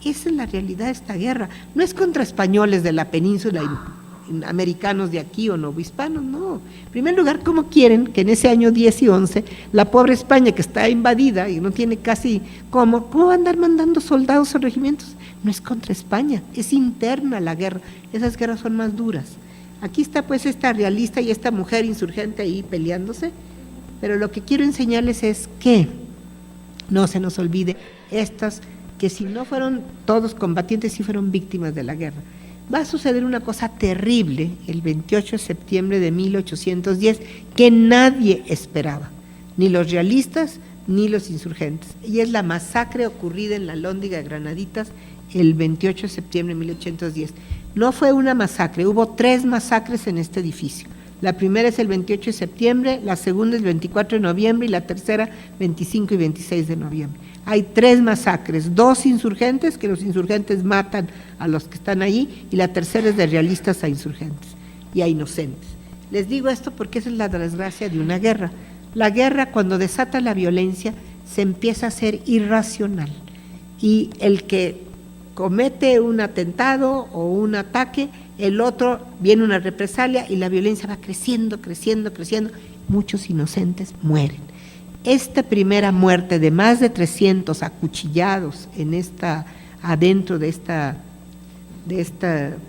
Esa es la realidad de esta guerra. No es contra españoles de la península, americanos de aquí o novohispanos, no. En primer lugar, ¿cómo quieren que en ese año 10 y 11 la pobre España, que está invadida y no tiene casi cómo va a andar mandando soldados o regimientos? No es contra España, es interna la guerra. Esas guerras son más duras. Aquí está pues esta realista y esta mujer insurgente ahí peleándose, pero lo que quiero enseñarles es que no se nos olvide estas, que si no fueron todos combatientes, sí fueron víctimas de la guerra. Va a suceder una cosa terrible el 28 de septiembre de 1810 que nadie esperaba, ni los realistas ni los insurgentes, y es la masacre ocurrida en la Alhóndiga de Granaditas el 28 de septiembre de 1810. No fue una masacre, hubo 3 masacres en este edificio. La primera es el 28 de septiembre, la segunda el 24 de noviembre y la tercera 25 y 26 de noviembre. Hay 3 masacres, 2 insurgentes, que los insurgentes matan a los que están ahí, y la tercera es de realistas a insurgentes y a inocentes. Les digo esto porque esa es la desgracia de una guerra. La guerra, cuando desata la violencia, se empieza a ser irracional, y el que comete un atentado o un ataque, el otro viene una represalia y la violencia va creciendo, creciendo, creciendo. Muchos inocentes mueren. Esta primera muerte de más de 300 acuchillados adentro de esta,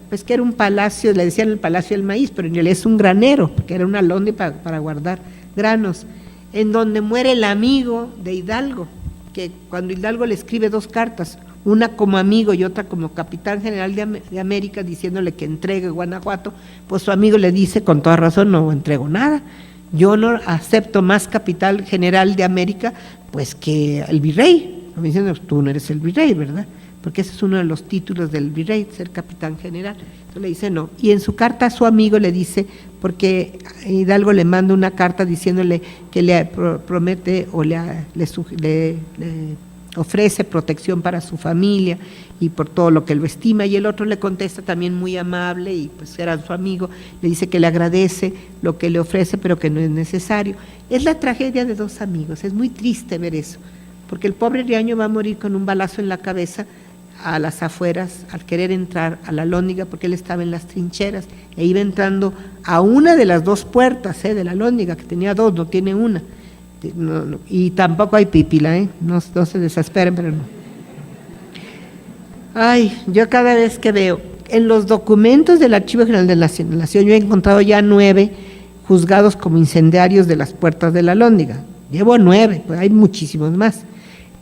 pues que era un palacio, le decían el Palacio del Maíz, pero en realidad es un granero, porque era una londe para guardar granos, en donde muere el amigo de Hidalgo, que cuando Hidalgo le escribe 2 cartas, una como amigo y otra como capitán general de América, diciéndole que entregue Guanajuato, pues su amigo le dice con toda razón: no entrego nada, yo no acepto más capitán general de América pues que el virrey. Me dicen: tú no eres el virrey, ¿verdad? Porque ese es uno de los títulos del virrey, ser capitán general. Entonces le dice no, y en su carta a su amigo le dice, porque Hidalgo le manda una carta diciéndole que le promete o le ofrece protección para su familia y por todo lo que lo estima, y el otro le contesta también muy amable y pues era su amigo, le dice que le agradece lo que le ofrece pero que no es necesario. Es la tragedia de dos amigos, es muy triste ver eso, porque el pobre Riaño va a morir con un balazo en la cabeza a las afueras al querer entrar a la Alhóndiga porque él estaba en las trincheras e iba entrando a una de las dos puertas de la Alhóndiga, que tenía dos, no tiene una. No, y tampoco hay pípila, no se desesperen, pero no. Ay, yo cada vez que veo en los documentos del Archivo General de la Nación, yo he encontrado ya 9 juzgados como incendiarios de las puertas de la Alhóndiga. Llevo 9, pues hay muchísimos más.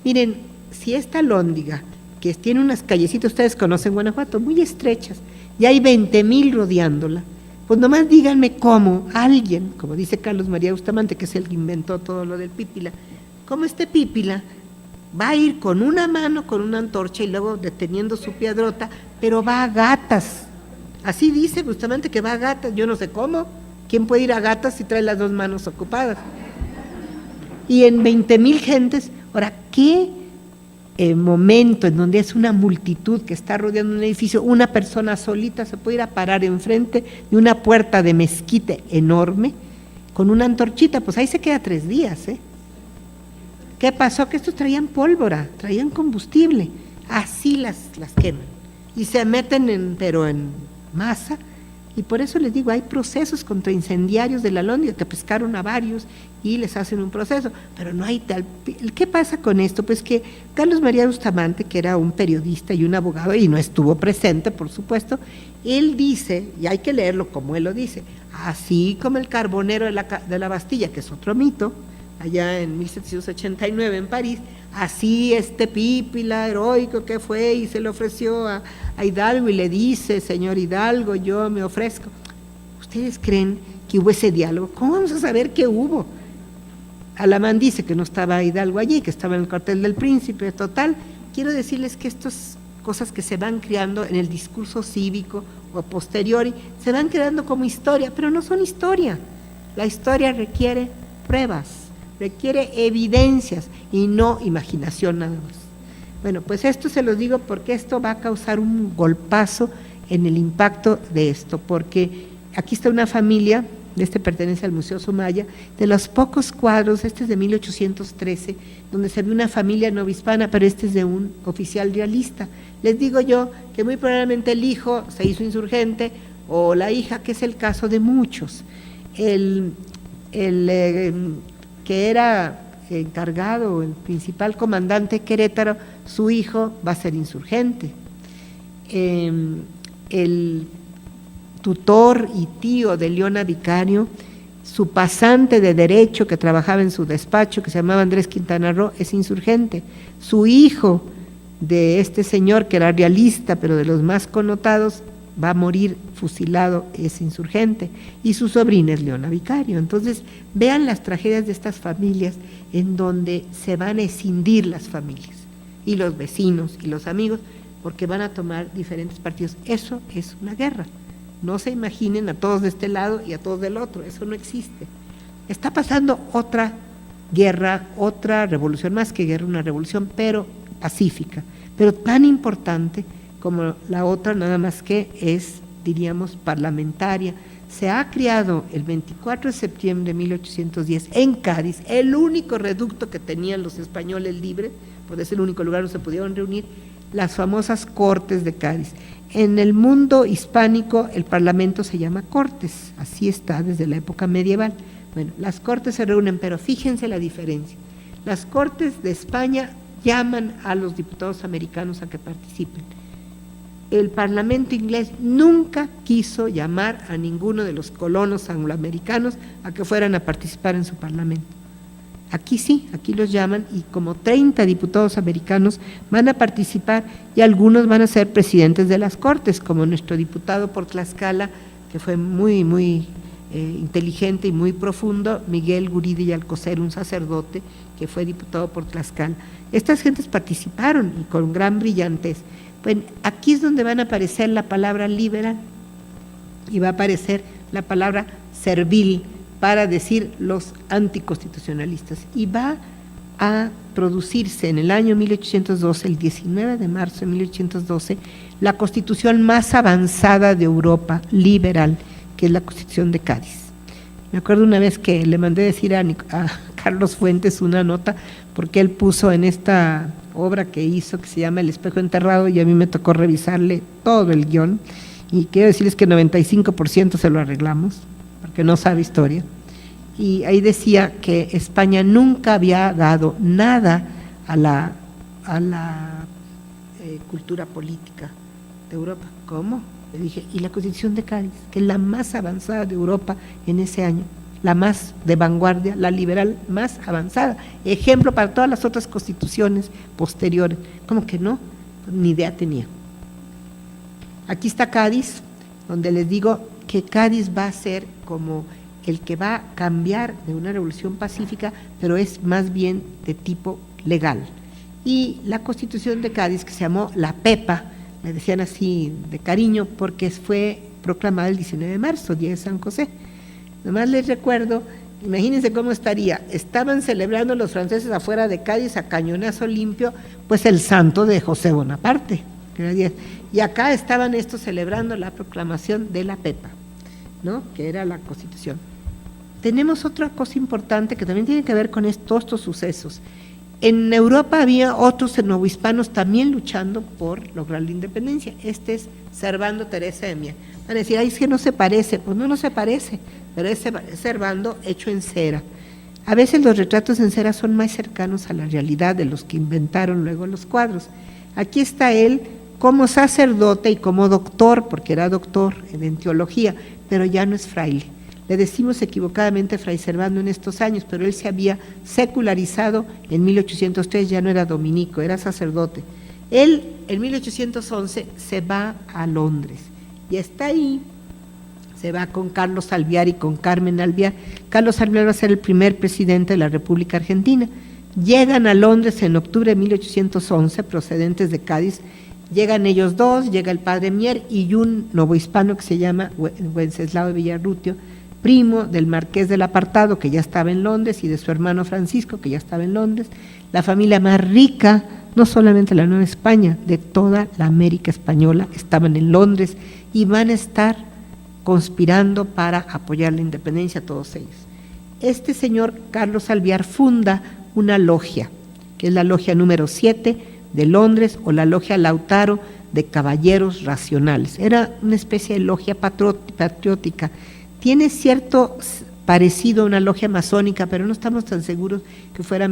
Miren, si esta Alhóndiga, que tiene unas callecitas, ustedes conocen Guanajuato, muy estrechas, y hay 20,000 rodeándola, pues nomás díganme cómo alguien, como dice Carlos María Bustamante, que es el que inventó todo lo del pípila, cómo este pípila va a ir con una mano, con una antorcha y luego deteniendo su piedrota, pero va a gatas. Así dice Bustamante que va a gatas, yo no sé cómo. ¿Quién puede ir a gatas si trae las dos manos ocupadas? Y en 20,000 gentes, ahora, ¿qué momento en donde es una multitud que está rodeando un edificio, una persona solita se puede ir a parar enfrente de una puerta de mezquite enorme con una antorchita? Pues ahí se queda 3 días, ¿Qué pasó? Que estos traían pólvora, traían combustible, así las queman y se meten pero en masa, y por eso les digo, hay procesos contra incendiarios de la Alhóndiga que pescaron a varios y les hacen un proceso, pero no hay tal. ¿Qué pasa con esto? Pues que Carlos María Bustamante, que era un periodista y un abogado y no estuvo presente, por supuesto, él dice, y hay que leerlo como él lo dice, así como el carbonero de la Bastilla, que es otro mito, allá en 1789 en París, así este pípila heroico que fue y se le ofreció a Hidalgo y le dice, señor Hidalgo, yo me ofrezco. ¿Ustedes creen que hubo ese diálogo? ¿Cómo vamos a saber qué hubo? Alamán dice que no estaba Hidalgo allí, que estaba en el cuartel del Príncipe. Total, quiero decirles que estas cosas que se van creando en el discurso cívico o posteriori, se van quedando como historia, pero no son historia. La historia requiere pruebas, requiere evidencias y no imaginación nada más. Bueno, pues esto se los digo porque esto va a causar un golpazo en el impacto de esto, porque aquí está una familia, pertenece al Museo Sumaya, de los pocos cuadros, este es de 1813, donde se ve una familia novohispana, pero este es de un oficial realista. Les digo yo que muy probablemente el hijo se hizo insurgente o la hija, que es el caso de muchos. El que era encargado, el principal comandante Querétaro, su hijo va a ser insurgente. El tutor y tío de Leona Vicario, su pasante de derecho que trabajaba en su despacho, que se llamaba Andrés Quintana Roo, es insurgente. Su hijo de este señor, que era realista, pero de los más connotados, va a morir fusilado, es insurgente, y su sobrina es Leona Vicario. Entonces, vean las tragedias de estas familias en donde se van a escindir las familias, y los vecinos y los amigos, porque van a tomar diferentes partidos. Eso es una guerra. No se imaginen a todos de este lado y a todos del otro, eso no existe. Está pasando otra guerra, otra revolución, más que guerra, una revolución, pero pacífica, pero tan importante como la otra, nada más que es, diríamos, parlamentaria. Se ha creado el 24 de septiembre de 1810 en Cádiz, el único reducto que tenían los españoles libres, porque es el único lugar donde se pudieron reunir, las famosas Cortes de Cádiz. En el mundo hispánico el parlamento se llama Cortes, así está desde la época medieval. Bueno, las Cortes se reúnen, pero fíjense la diferencia. Las Cortes de España llaman a los diputados americanos a que participen. El Parlamento inglés nunca quiso llamar a ninguno de los colonos angloamericanos a que fueran a participar en su parlamento. Aquí sí, aquí los llaman, y como 30 diputados americanos van a participar, y algunos van a ser presidentes de las Cortes, como nuestro diputado por Tlaxcala, que fue muy inteligente y muy profundo, Miguel Guridi y Alcocer, un sacerdote que fue diputado por Tlaxcala. Estas gentes participaron y con gran brillantez. Bueno, aquí es donde van a aparecer la palabra liberal y va a aparecer la palabra servil para decir los anticonstitucionalistas, y va a producirse en el año 1812, el 19 de marzo de 1812, la constitución más avanzada de Europa, liberal, que es la Constitución de Cádiz. Me acuerdo una vez que le mandé decir a Carlos Fuentes una nota, porque él puso en esta obra que hizo, que se llama El espejo enterrado, y a mí me tocó revisarle todo el guión, y quiero decirles que 95% se lo arreglamos, porque no sabe historia. Y ahí decía que España nunca había dado nada a la cultura política de Europa. ¿Cómo? Le dije, y la Constitución de Cádiz, que es la más avanzada de Europa en ese año, la más de vanguardia, la liberal más avanzada, ejemplo para todas las otras constituciones posteriores. ¿Cómo que no? Ni idea tenía. Aquí está Cádiz, donde les digo que Cádiz va a ser como el que va a cambiar de una revolución pacífica, pero es más bien de tipo legal. Y la Constitución de Cádiz, que se llamó la Pepa, me decían así de cariño, porque fue proclamada el 19 de marzo, día de San José. Nomás les recuerdo, imagínense cómo estaría, estaban celebrando los franceses afuera de Cádiz a cañonazo limpio, pues el santo de José Bonaparte, que era 10. Y acá estaban estos celebrando la proclamación de la Pepa, ¿no? Que era la Constitución. Tenemos otra cosa importante que también tiene que ver con todos estos sucesos. En Europa había otros novohispanos también luchando por lograr la independencia. Este es Servando Teresa de Mier. Van a decir, ay, es que no se parece. Pues no se parece, pero es Servando hecho en cera. A veces los retratos en cera son más cercanos a la realidad de los que inventaron luego los cuadros. Aquí está él como sacerdote y como doctor, porque era doctor en teología, pero ya no es fraile. Le decimos equivocadamente Fray Servando en estos años, pero él se había secularizado en 1803, ya no era dominico, era sacerdote. Él en 1811 se va a Londres y está ahí, se va con Carlos Alvear y con Carmen Alvear. Carlos Alvear va a ser el primer presidente de la República Argentina. Llegan a Londres en octubre de 1811, procedentes de Cádiz. Llegan ellos dos, llega el padre Mier y un novohispano que se llama Wenceslao de Villarrutio, primo del marqués del Apartado, que ya estaba en Londres, y de su hermano Francisco, que ya estaba en Londres, la familia más rica, no solamente de la Nueva España, de toda la América española, estaban en Londres y van a estar conspirando para apoyar la independencia, todos ellos. Este señor Carlos Alvear funda una logia, que es la logia número 7 de Londres, o la logia Lautaro de Caballeros Racionales. Era una especie de logia patriótica. Tiene cierto parecido a una logia masónica, pero no estamos tan seguros que fuera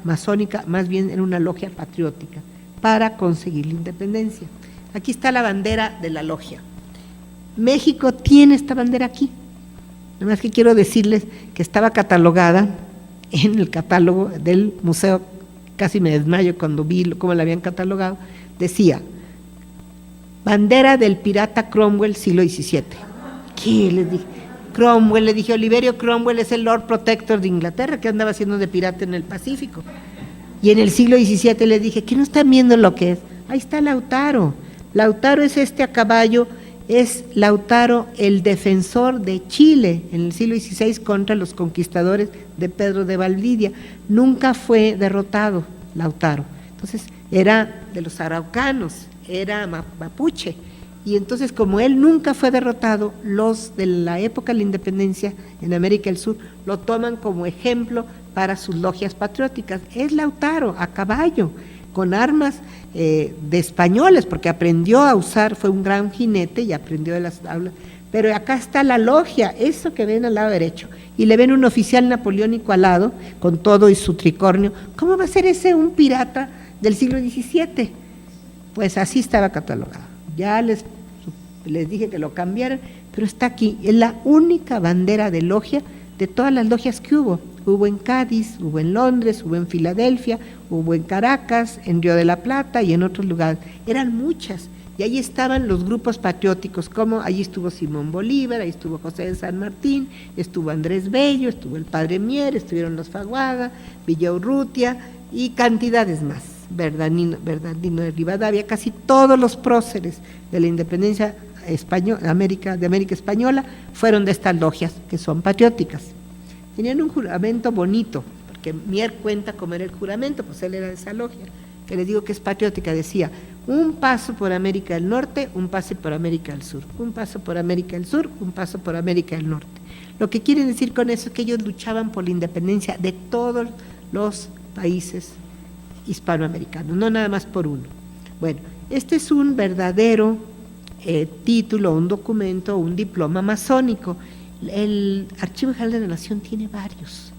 masónica, más bien era una logia patriótica para conseguir la independencia. Aquí está la bandera de la logia. México tiene esta bandera aquí. Nada más que quiero decirles que estaba catalogada en el catálogo del museo, casi me desmayo cuando vi cómo la habían catalogado, decía, bandera del pirata Cromwell, siglo XVII. ¿Qué les dije? Cromwell, le dije, Oliverio Cromwell es el Lord Protector de Inglaterra, que andaba haciendo de pirata en el Pacífico. Y en el siglo XVII le dije, ¿qué no están viendo lo que es? Ahí está Lautaro. Lautaro es este a caballo, es Lautaro el defensor de Chile en el siglo XVI contra los conquistadores de Pedro de Valdivia. Nunca fue derrotado Lautaro. Entonces era de los araucanos, era mapuche. Y entonces, como él nunca fue derrotado, los de la época de la independencia en América del Sur lo toman como ejemplo para sus logias patrióticas. Es Lautaro a caballo, con armas de españoles, porque aprendió a usar, fue un gran jinete y aprendió de las aulas. Pero acá está la logia, eso que ven al lado derecho, y le ven un oficial napoleónico al lado, con todo y su tricornio. ¿Cómo va a ser ese un pirata del siglo XVII? Pues así estaba catalogado. Ya les dije que lo cambiaran, pero está aquí. Es la única bandera de logia de todas las logias que hubo. Hubo en Cádiz, hubo en Londres, hubo en Filadelfia, hubo en Caracas, en Río de la Plata y en otros lugares. Eran muchas. Y ahí estaban los grupos patrióticos, como allí estuvo Simón Bolívar, ahí estuvo José de San Martín, estuvo Andrés Bello, estuvo el padre Mier, estuvieron los Faguaga, Villaurrutia y cantidades más. Bernardino de Rivadavia, casi todos los próceres de la independencia de América Española fueron de estas logias que son patrióticas. Tenían un juramento bonito, porque Mier cuenta cómo era el juramento, pues él era de esa logia, que les digo que es patriótica, decía, un paso por América del Norte, un paso por América del Sur, un paso por América del Sur, un paso por América del Norte. Lo que quieren decir con eso es que ellos luchaban por la independencia de todos los países hispanoamericanos, no nada más por uno. Bueno, este es un verdadero título, un documento, un diploma masónico. El Archivo General de la Nación tiene varios,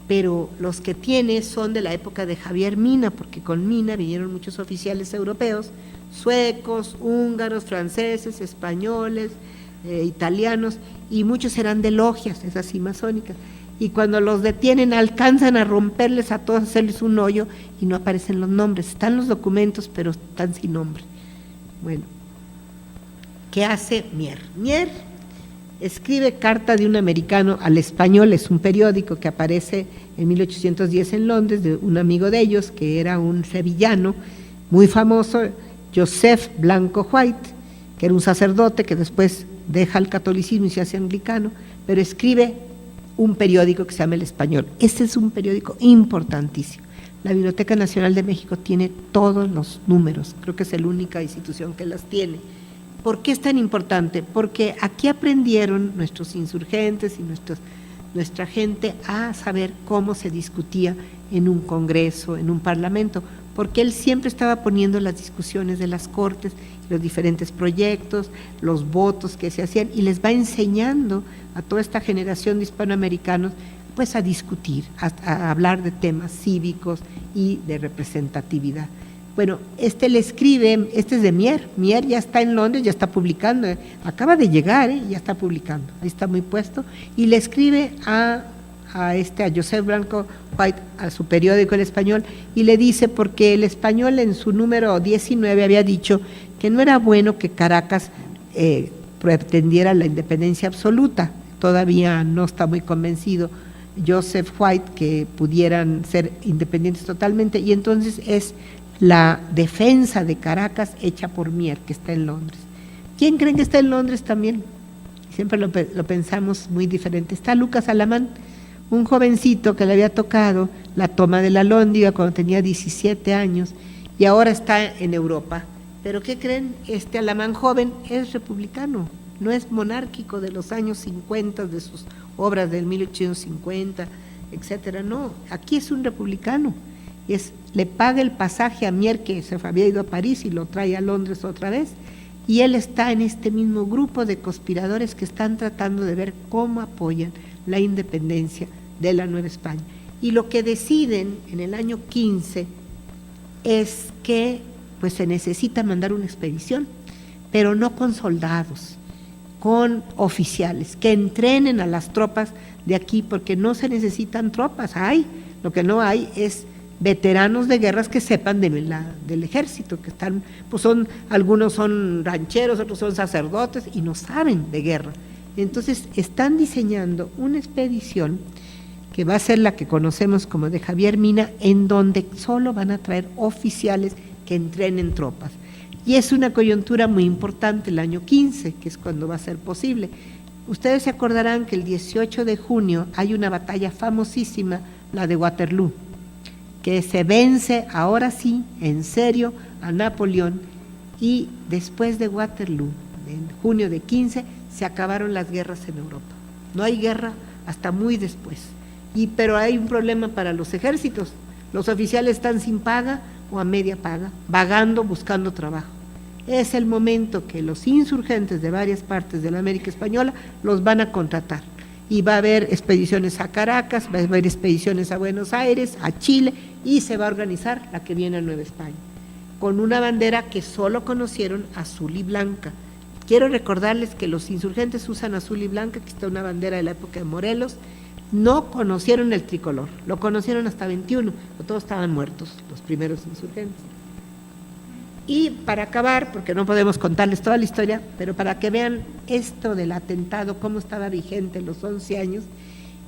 pero los que tiene son de la época de Javier Mina, porque con Mina vinieron muchos oficiales europeos, suecos, húngaros, franceses, españoles, italianos, y muchos eran de logias, esas sí masónicas, y cuando los detienen alcanzan a romperles a todos, hacerles un hoyo y no aparecen los nombres, están los documentos pero están sin nombre. Bueno, ¿qué hace Mier? Mier escribe Carta de un americano al español, es un periódico que aparece en 1810 en Londres, de un amigo de ellos que era un sevillano muy famoso, Joseph Blanco White, que era un sacerdote que después deja el catolicismo y se hace anglicano, pero escribe un periódico que se llama El Español. Este es un periódico importantísimo. La Biblioteca Nacional de México tiene todos los números, creo que es la única institución que las tiene. ¿Por qué es tan importante? Porque aquí aprendieron nuestros insurgentes y nuestra gente a saber cómo se discutía en un congreso, en un parlamento, porque él siempre estaba poniendo las discusiones de las cortes, los diferentes proyectos, los votos que se hacían, y les va enseñando a toda esta generación de hispanoamericanos pues a discutir, a hablar de temas cívicos y de representatividad. Bueno, le escribe, este es de Mier ya está en Londres, ya está publicando, acaba de llegar, ya está publicando, ahí está muy puesto, y le escribe a Joseph Blanco White, a su periódico El Español, y le dice, porque El Español en su número 19 había dicho que no era bueno que Caracas pretendiera la independencia absoluta, todavía no está muy convencido Joseph White que pudieran ser independientes totalmente, y entonces es la defensa de Caracas hecha por Mier, que está en Londres. ¿Quién creen que está en Londres también? Siempre lo pensamos muy diferente. Está Lucas Alamán, un jovencito que le había tocado la toma de la Lóndiga cuando tenía 17 años y ahora está en Europa. Pero ¿qué creen? Este Alamán joven es republicano, no es monárquico de los años 50, de sus obras del 1850, etcétera. No, aquí es un republicano. Le paga el pasaje a Mier, que se había ido a París y lo trae a Londres otra vez, y él está en este mismo grupo de conspiradores que están tratando de ver cómo apoyan la independencia de la Nueva España. Y lo que deciden en el año 15 es que pues se necesita mandar una expedición, pero no con soldados, con oficiales, que entrenen a las tropas de aquí, porque no se necesitan tropas, lo que no hay es veteranos de guerras que sepan del ejército, que están, pues algunos son rancheros, otros son sacerdotes y no saben de guerra. Entonces están diseñando una expedición que va a ser la que conocemos como de Javier Mina, en donde solo van a traer oficiales que entrenen tropas. Y es una coyuntura muy importante el año 15, que es cuando va a ser posible. Ustedes se acordarán que el 18 de junio hay una batalla famosísima, la de Waterloo, que se vence ahora sí, en serio, a Napoleón, y después de Waterloo, en junio de 15, se acabaron las guerras en Europa. No hay guerra hasta muy después. Pero hay un problema para los ejércitos. Los oficiales están sin paga o a media paga, vagando, buscando trabajo. Es el momento que los insurgentes de varias partes de la América Española los van a contratar. Y va a haber expediciones a Caracas, va a haber expediciones a Buenos Aires, a Chile, y se va a organizar la que viene a Nueva España, con una bandera que solo conocieron azul y blanca. Quiero recordarles que los insurgentes usan azul y blanca, que está una bandera de la época de Morelos. No conocieron el tricolor, lo conocieron hasta 21, pero todos estaban muertos, los primeros insurgentes. Y para acabar, porque no podemos contarles toda la historia, pero para que vean esto del atentado, cómo estaba vigente en los 11 años,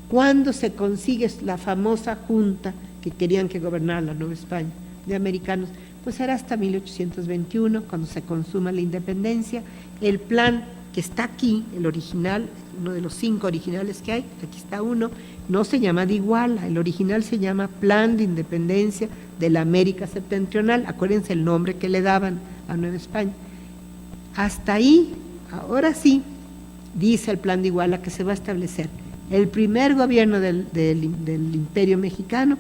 cuando se consigue la famosa junta que querían que gobernara la Nueva España de americanos, pues era hasta 1821, cuando se consuma la independencia. El plan que está aquí, el original, uno de los 5 originales que hay, aquí está uno, no se llama de Iguala, el original se llama Plan de Independencia de la América Septentrional, acuérdense el nombre que le daban a Nueva España. Hasta ahí, ahora sí, dice el Plan de Iguala que se va a establecer el primer gobierno del Imperio Mexicano,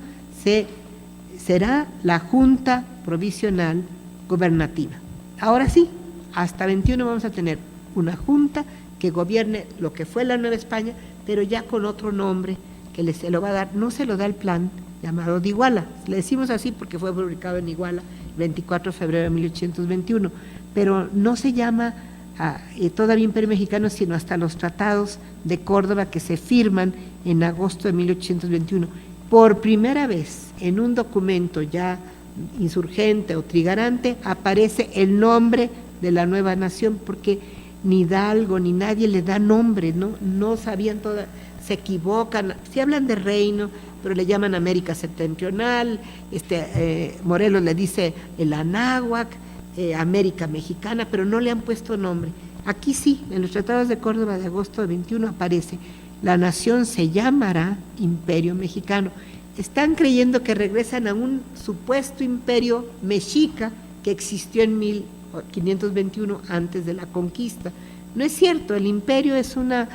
será la Junta Provisional Gobernativa. Ahora sí, hasta 21 vamos a tener una junta que gobierne lo que fue la Nueva España, pero ya con otro nombre que se lo va a dar, no se lo da el plan llamado de Iguala, le decimos así porque fue publicado en Iguala el 24 de febrero de 1821, pero no se llama todavía Imperio Mexicano, sino hasta los tratados de Córdoba que se firman en agosto de 1821. Por primera vez en un documento ya insurgente o trigarante aparece el nombre de la nueva nación, porque ni Hidalgo ni nadie le da nombre, no sabían todas, se equivocan, sí hablan de reino, pero le llaman América Septentrional, Morelos le dice el Anáhuac, América Mexicana, pero no le han puesto nombre. Aquí sí, en los tratados de Córdoba de agosto de 21 aparece, la nación se llamará Imperio Mexicano. Están creyendo que regresan a un supuesto imperio mexica que existió en 1521 antes de la conquista. No es cierto, el imperio es una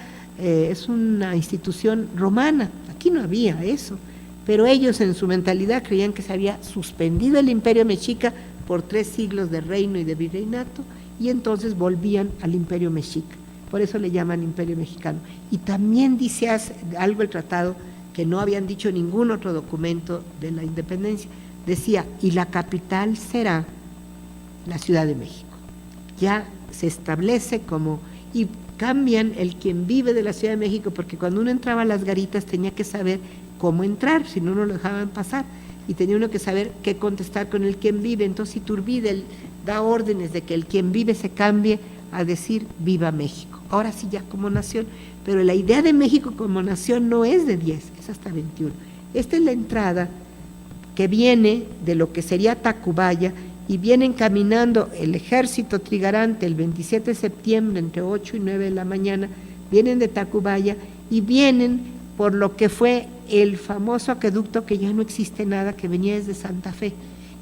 institución romana, aquí no había eso, pero ellos en su mentalidad creían que se había suspendido el imperio mexica por 3 siglos de reino y de virreinato, y entonces volvían al imperio mexica, por eso le llaman Imperio Mexicano. Y también dice algo el tratado que no habían dicho ningún otro documento de la independencia, decía, y la capital será la Ciudad de México. Ya se establece como, y cambian el quien vive de la Ciudad de México, porque cuando uno entraba a las garitas tenía que saber cómo entrar, si no, no lo dejaban pasar, y tenía uno que saber qué contestar con el quien vive. Entonces Iturbide da órdenes de que el quien vive se cambie a decir viva México, ahora sí ya como nación, pero la idea de México como nación no es de 10, es hasta 21. Esta es la entrada que viene de lo que sería Tacubaya, y vienen caminando el ejército trigarante el 27 de septiembre entre 8 y 9 de la mañana, vienen de Tacubaya y vienen por lo que fue el famoso acueducto que ya no existe nada, que venía desde Santa Fe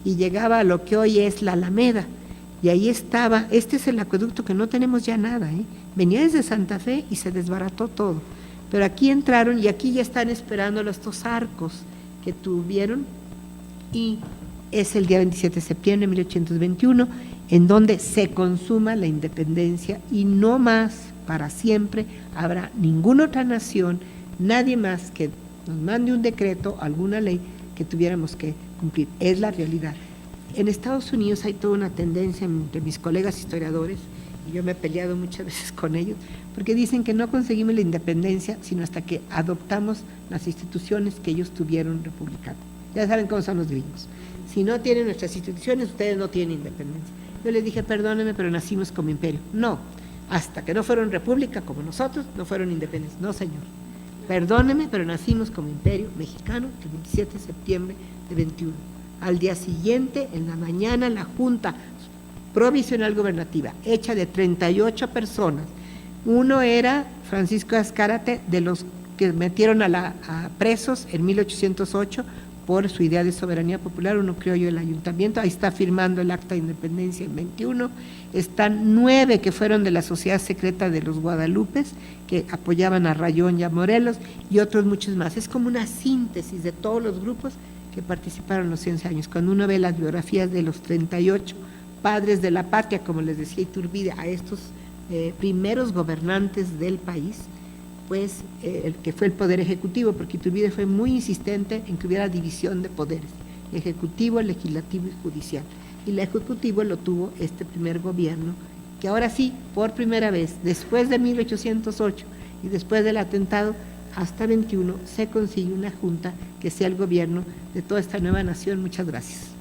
y llegaba a lo que hoy es la Alameda, y ahí estaba, este es el acueducto que no tenemos ya nada, venía desde Santa Fe y se desbarató todo, pero aquí entraron y aquí ya están esperando los 2 arcos que tuvieron, y es el día 27 de septiembre de 1821, en donde se consuma la independencia, y no más, para siempre, habrá ninguna otra nación, nadie más que nos mande un decreto, alguna ley que tuviéramos que cumplir. Es la realidad. En Estados Unidos hay toda una tendencia entre mis colegas historiadores, y yo me he peleado muchas veces con ellos, porque dicen que no conseguimos la independencia sino hasta que adoptamos las instituciones que ellos tuvieron republicanas. Ya saben cómo son los gringos. Si no tienen nuestras instituciones, ustedes no tienen independencia. Yo les dije, perdónenme, pero nacimos como imperio. No, hasta que no fueron república como nosotros, no fueron independientes. No, señor. Perdónenme, pero nacimos como imperio mexicano el 27 de septiembre de 21. Al día siguiente, en la mañana, la Junta Provisional Gobernativa, hecha de 38 personas. Uno era Francisco Azcárate, de los que metieron a presos en 1808, por su idea de soberanía popular, uno creó yo el ayuntamiento, ahí está firmando el acta de independencia en 21, están 9 que fueron de la sociedad secreta de los Guadalupes, que apoyaban a Rayón y a Morelos, y otros muchos más. Es como una síntesis de todos los grupos que participaron en los 100 años. Cuando uno ve las biografías de los 38 padres de la patria, como les decía Iturbide, a estos primeros gobernantes del país, pues el que fue el poder ejecutivo, porque Iturbide fue muy insistente en que hubiera división de poderes, ejecutivo, legislativo y judicial, y el ejecutivo lo tuvo este primer gobierno, que ahora sí, por primera vez, después de 1808 y después del atentado, hasta 21 se consigue una junta que sea el gobierno de toda esta nueva nación. Muchas gracias.